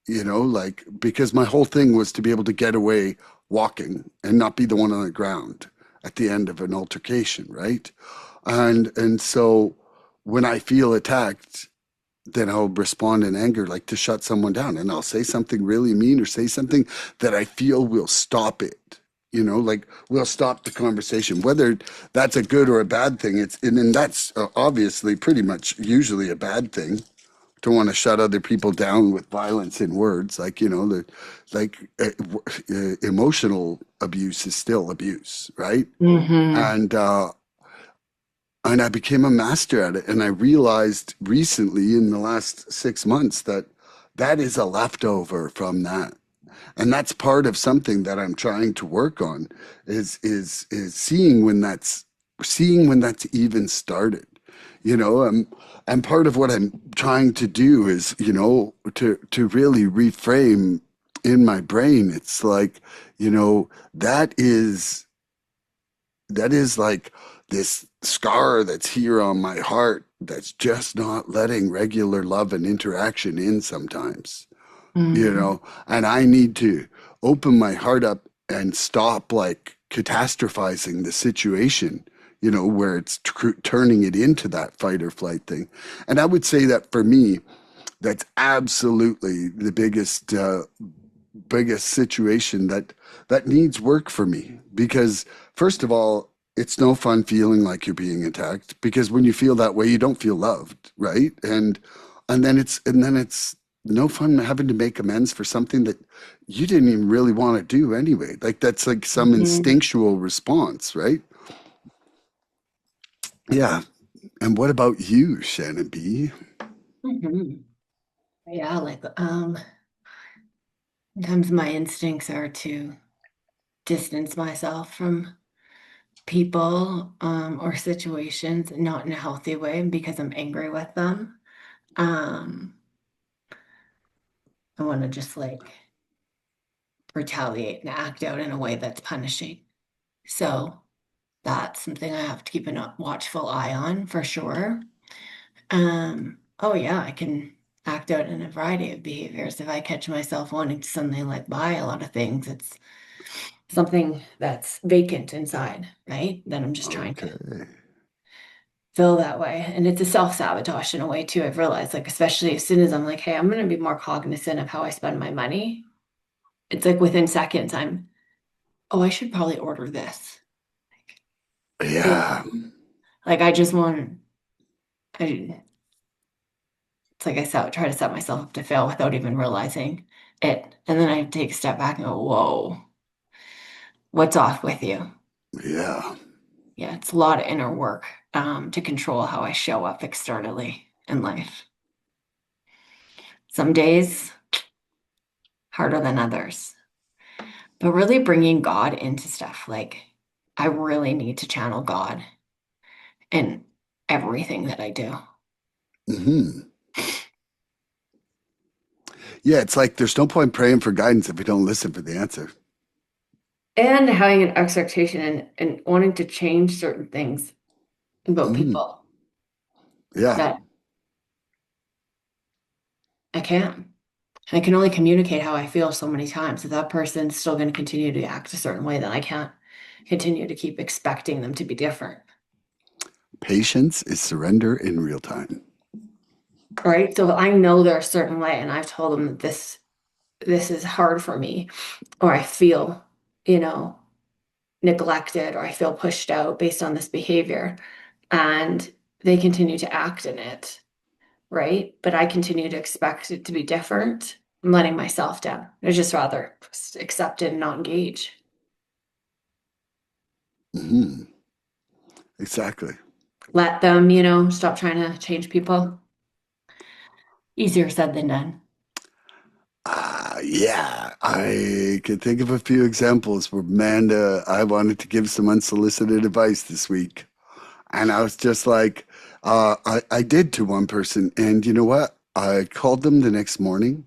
like because my whole thing was to be able to get away walking and not be the one on the ground at the end of an altercation, right? And so when I feel attacked, then I'll respond in anger, like to shut someone down. And I'll say something really mean or say something that I feel will stop it. Like we'll stop the conversation, whether that's a good or a bad thing. And that's obviously pretty much usually a bad thing to want to shut other people down with violence in words. Like, like emotional abuse is still abuse, right? hmm And, and I became a master at it. And I realized recently in the last 6 months that that is a leftover from that. And that's part of something that I'm trying to work on is seeing when that's even started. And part of what I'm trying to do is, to really reframe in my brain. It's like, that is like this scar that's here on my heart that's just not letting regular love and interaction in sometimes, hmm and I need to open my heart up and stop like catastrophizing the situation, where it's turning it into that fight or flight thing. And I would say that for me, that's absolutely the biggest situation that needs work for me, because first of all, it's no fun feeling like you're being attacked, because when you feel that way you don't feel loved, right? And then it's no fun having to make amends for something that you didn't even really want to do anyway. Like that's like some hmm instinctual response, right? Yeah. And what about you, Shannon B? hmm Yeah, like sometimes my instincts are to distance myself from people or situations, not in a healthy way because I'm angry with them. Um, I want to just like retaliate and act out in a way that's punishing. So that's something I have to keep a watchful eye on for sure. Oh yeah, I can act out in a variety of behaviors. If I catch myself wanting to suddenly like buy a lot of things, it's something that's vacant inside, right? That I'm just trying to Okay. feel that way. And it's a self-sabotage in a way too. I've realized, like, especially as soon as I'm like, hey, I'm gonna be more cognizant of how I spend my money. It's like within seconds, oh, I should probably order this. It Yeah. like I just want I it's like try to set myself up to fail without even realizing it. And then I take a step back and go, whoa, what's off with you? Yeah. Yeah, it's a lot of inner work to control how I show up externally in life. Some days harder than others, but really bringing God into stuff. Like, I really need to channel God in everything that I do. Hmm. Yeah, it's like there's no point praying for guidance if we don't listen for the answer. and having an expectation and wanting to change certain things about Mm, people yeah. that I can't. And I can only communicate how I feel so many times. If that person's still going to continue to act a certain way, then I can't continue to keep expecting them to be different. Patience is surrender in real time. Right. So I know they're a certain way, and I've told them that this is hard for me, or I feel, you know, neglected, or I feel pushed out based on this behavior. And they continue to act in it, right? But I continue to expect it to be different. I'm letting myself down. I'd just rather accept it and not engage. Hmm. Exactly. Let them, stop trying to change people. Easier said than done. Yeah, I can think of a few examples where, man, I wanted to give some unsolicited advice this week. And I was just like, I did to one person. And you know what? I called them the next morning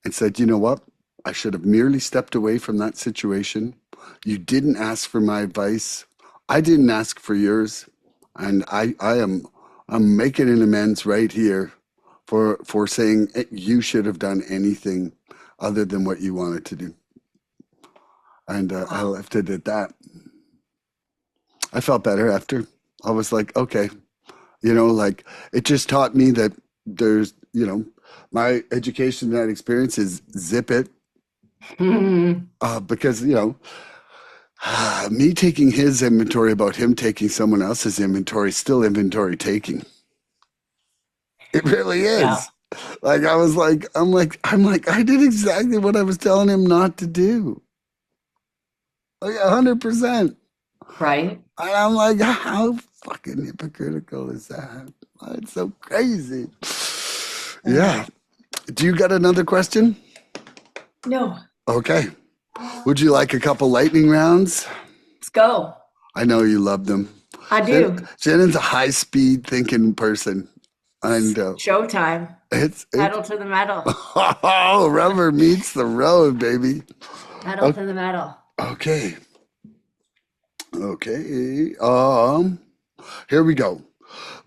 and said, you know what? I should have merely stepped away from that situation. You didn't ask for my advice. I didn't ask for yours. And I'm making an amends right here for saying you should have done anything other than what you wanted to do. And I Wow. left it at that. I felt better after. I was like, okay, like it just taught me that there's, my education, that experience is zip it. Because, me taking his inventory about him taking someone else's inventory, still inventory taking. It really Yeah. is. Like I was like, I'm like, I did exactly what I was telling him not to do. Like 100%. Right. And I'm like, how fucking hypocritical is that? It's so crazy. Yeah. Yeah. Do you got another question? No. Okay. Would you like a couple lightning rounds? Let's go. I know you love them. I do. Shannon's a high speed thinking person. And Showtime. it's Pedal to the metal. oh, rubber meets the road, baby. Pedal to the metal. Okay. Okay. Here we go.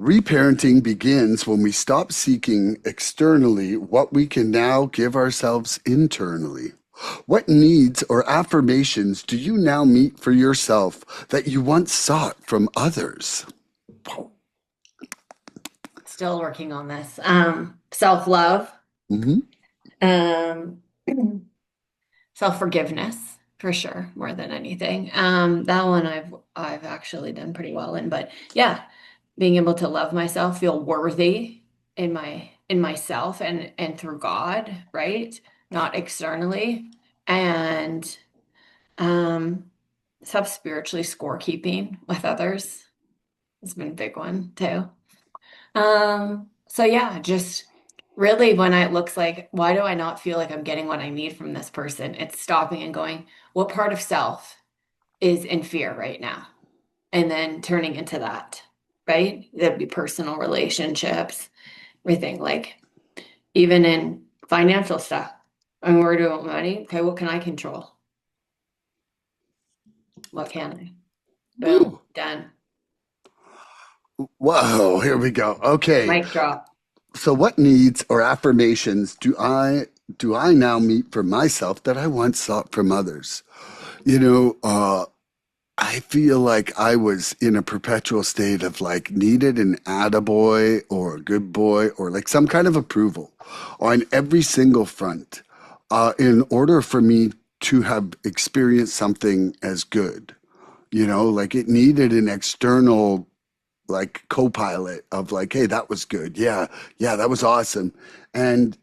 Reparenting begins when we stop seeking externally what we can now give ourselves internally. What needs or affirmations do you now meet for yourself that you once sought from others? Still working on this. Self-love. Hmm. Um, self-forgiveness for sure, more than anything. That one I've actually done pretty well in, but yeah, being able to love myself, feel worthy in myself and through God, right? Not externally. And um self spiritually scorekeeping with others has been a big one too. So yeah, just really when it looks like, why do I not feel like I'm getting what I need from this person? It's stopping and going, what part of self is in fear right now? And then turning into that, right? That'd be personal relationships, everything like even in financial stuff. I'm worried about money. Okay, what can I control? What can I? Boom, Woo. done. Whoa, here we go. Okay. Mic drop. So what needs or affirmations do I now meet for myself that I once sought from others? You know, I feel like I was in a perpetual state of like needed an attaboy or a good boy or like some kind of approval on every single front in order for me to have experienced something as good. Like it needed an external like co-pilot of like, hey, that was good. Yeah, yeah, that was awesome. And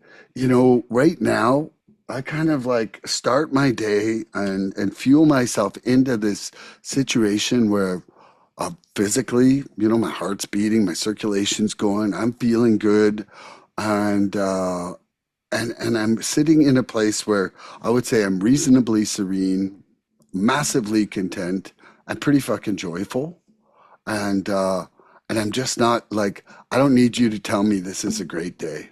right now, I kind of like start my day and fuel myself into this situation where physically, my heart's beating, my circulation's going, I'm feeling good, and and I'm sitting in a place where I would say I'm reasonably serene, massively content, and pretty fucking joyful and I'm just not like I don't need you to tell me this is a great day.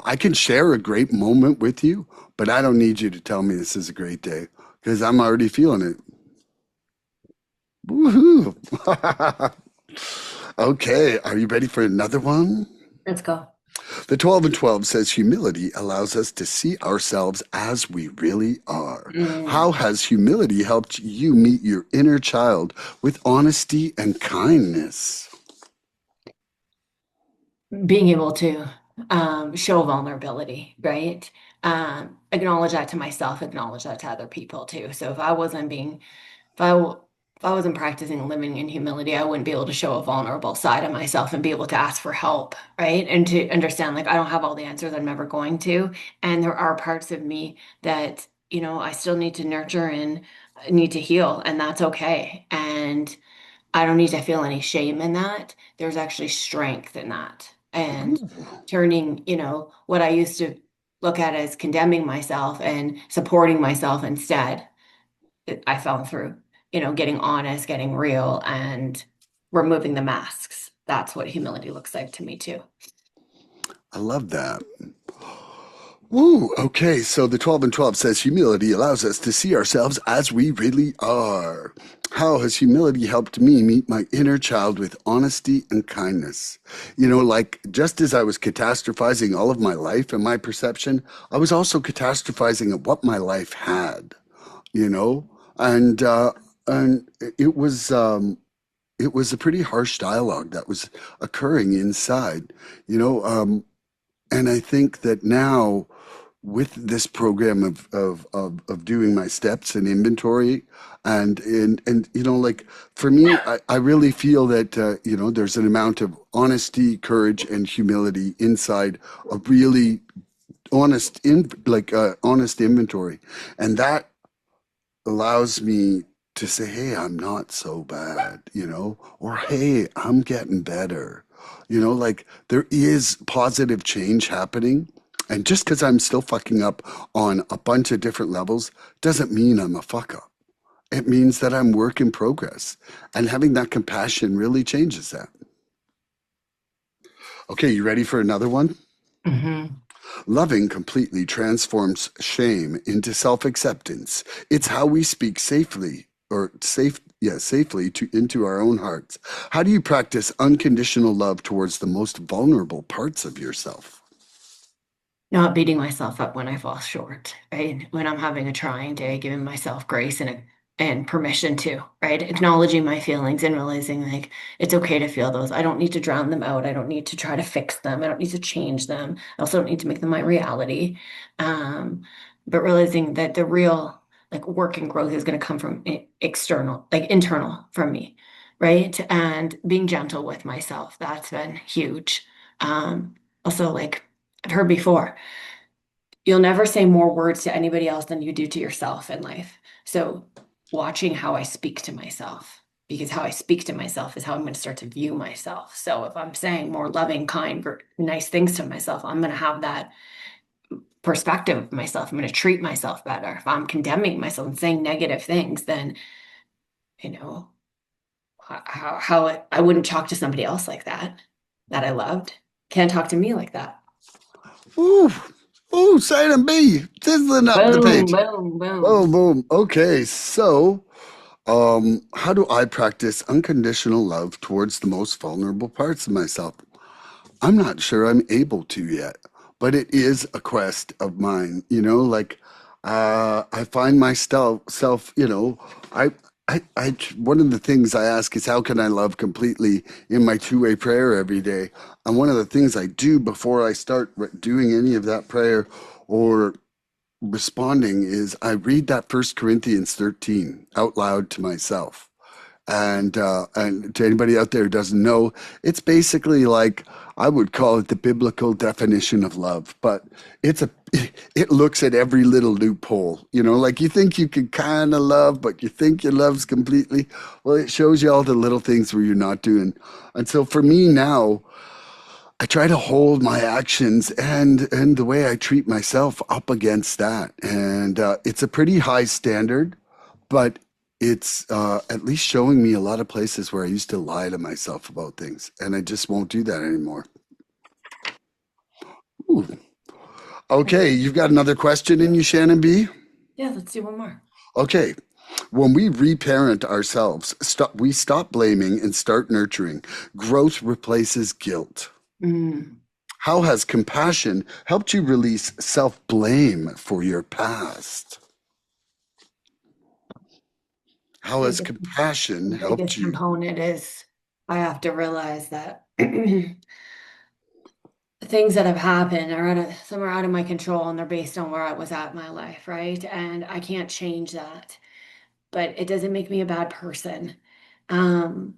I can share a great moment with you, but I don't need you to tell me this is a great day because I'm already feeling it. Woohoo! Okay, are you ready for another one? Let's go. The 12 and 12 says humility allows us to see ourselves as we really are. How Mm. has humility helped you meet your inner child with honesty and kindness? Being able to show vulnerability, right? Acknowledge that to myself, acknowledge that to other people too. So if if I wasn't practicing living in humility, I wouldn't be able to show a vulnerable side of myself and be able to ask for help, right? And to understand, like, I don't have all the answers, I'm never going to. And there are parts of me that, I still need to nurture and need to heal, and that's okay. And I don't need to feel any shame in that. There's actually strength in that. And turning, what I used to look at as condemning myself and supporting myself instead, I found through, getting honest, getting real, and removing the masks. That's what humility looks like to me, too. I love that. Woo, okay, so the 12 and 12 says humility allows us to see ourselves as we really are. How has humility helped me meet my inner child with honesty and kindness? Like just as I was catastrophizing all of my life and my perception, I was also catastrophizing at what my life had, you know? And and it was a pretty harsh dialogue that was occurring inside, you know, and I think that now with this program of doing my steps and inventory and like for me I really feel that there's an amount of honesty, courage, and humility inside a really honest inventory, and that allows me to say, hey, I'm not so bad, or hey, I'm getting better. Like there is positive change happening. And just because I'm still fucking up on a bunch of different levels doesn't mean I'm a fuck up. It means that I'm work in progress. And having that compassion really changes that. Okay, you ready for another one? Hmm. Loving completely transforms shame into self-acceptance. It's how we speak safely to into our own hearts. How do you practice unconditional love towards the most vulnerable parts of yourself? Not beating myself up when I fall short, right? When I'm having a trying day, giving myself grace and permission to, right? Acknowledging my feelings and realizing like it's okay to feel those. I don't need to drown them out. I don't need to try to fix them. I don't need to change them. I also don't need to make them my reality. Um, but realizing that the real like work and growth is going to come from external, like internal from me, right? And being gentle with myself, that's been huge. Also like I've heard before, you'll never say more words to anybody else than you do to yourself in life. So, watching how I speak to myself, because how I speak to myself is how I'm going to start to view myself. So, if I'm saying more loving, kind, nice things to myself, I'm going to have that perspective of myself. I'm going to treat myself better. If I'm condemning myself and saying negative things, then, you know, I wouldn't talk to somebody else like that I loved. Can't talk to me like that. Ooh, ooh, Shannon B, sizzling up the Boom, page. boom, boom. Boom, boom. Okay, so how do I practice unconditional love towards the most vulnerable parts of myself? I'm not sure I'm able to yet, but it is a quest of mine, like I find myself, I, one of the things I ask is how can I love completely in my two-way prayer every day? And one of the things I do before I start doing any of that prayer or responding is I read that First Corinthians 13 out loud to myself. And to anybody out there who doesn't know, it's basically like I would call it the biblical definition of love, but it's a it looks at every little loophole. Like you think you can kind of love, but you think your love's completely. Well, it shows you all the little things where you're not doing. And so for me now, I try to hold my actions and the way I treat myself up against that, and it's a pretty high standard, but it's at least showing me a lot of places where I used to lie to myself about things, and I just won't do that anymore. Ooh. Okay, you've got another question in you, Shannon B. Yeah, let's do one more. Okay. When we reparent ourselves, we stop blaming and start nurturing. Growth replaces guilt. Mm. How has compassion helped you release self blame for your past? How has Biggest, compassion the helped biggest you? component is I have to realize that things that have happened are some are out of my control and they're based on where I was at in my life, right? And I can't change that, but it doesn't make me a bad person. Um,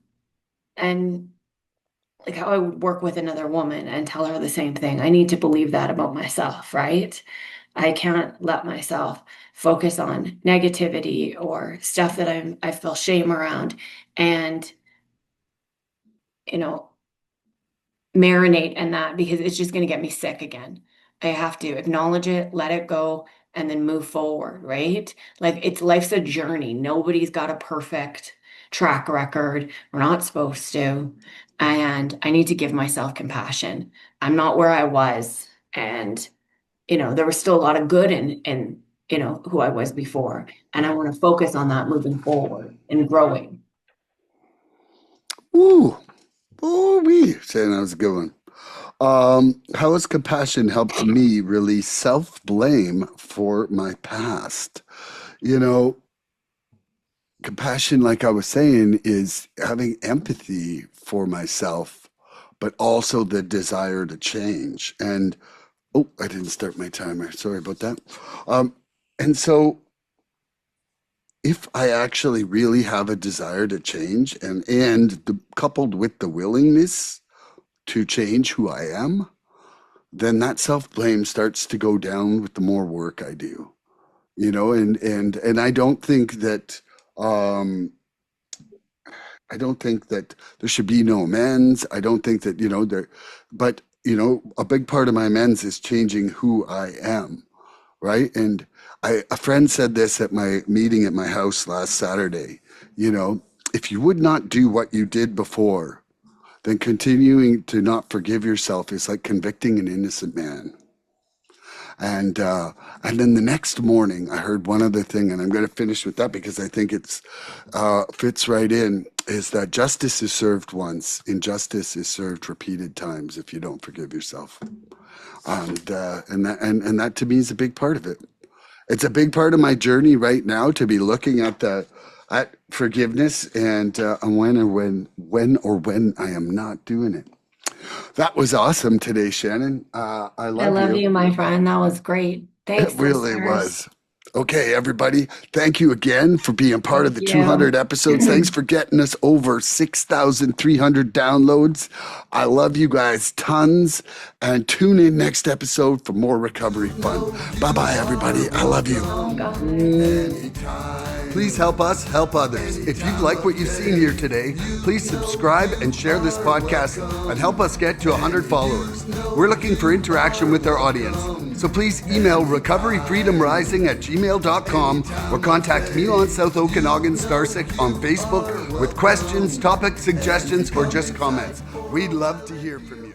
and like how I would work with another woman and tell her the same thing. I need to believe that about myself, right? I can't let myself focus on negativity or stuff that I feel shame around and, you know, marinate in that because it's just going to get me sick again. I have to acknowledge it, let it go, and then move forward, right? Like it's life's a journey. Nobody's got a perfect track record. We're not supposed to. And I need to give myself compassion. I'm not where I was. And, there was still a lot of good in who I was before. And I want to focus on that moving forward and growing. Ooh, ooh, wee. Saying that was a good one. How has compassion helped me release self blame for my past? You know, compassion, like I was saying, is having empathy for myself, but also the desire to change. And oh, I didn't start my timer. Sorry about that. Um, and so, if I actually really have a desire to change, coupled with the willingness to change who I am, then that self blame starts to go down with the more work I do. And I don't think that um, I don't think that there should be no amends. I don't think that there, but a big part of my amends is changing who I am, right? And a friend said this at my meeting at my house last Saturday. You know, if you would not do what you did before, then continuing to not forgive yourself is like convicting an innocent man. And then the next morning, I heard one other thing, and I'm going to finish with that because I think it's fits right in. Is that justice is served once, injustice is served repeated times if you don't forgive yourself, and that to me is a big part of it. It's a big part of my journey right now to be looking at forgiveness and when I am not doing it. That was awesome today, Shannon. I I love love you. you, my friend. That was great. It Thanks, really listeners. was. Okay, everybody, thank you again for being part of Thank the you. 200 episodes. Thanks for getting us over 6,300 downloads. I love you guys tons. And tune in next episode for more recovery fun. Bye bye, everybody. I love you. Oh, God. Please help us help others. If you like what you've seen here today, please subscribe and share this podcast and help us get to 100 followers. We're looking for interaction with our audience. So please email recoveryfreedomrising@gmail.com or contact Milan South Okanagan Starcic on Facebook with questions, topic suggestions, or just comments. We'd love to hear from you.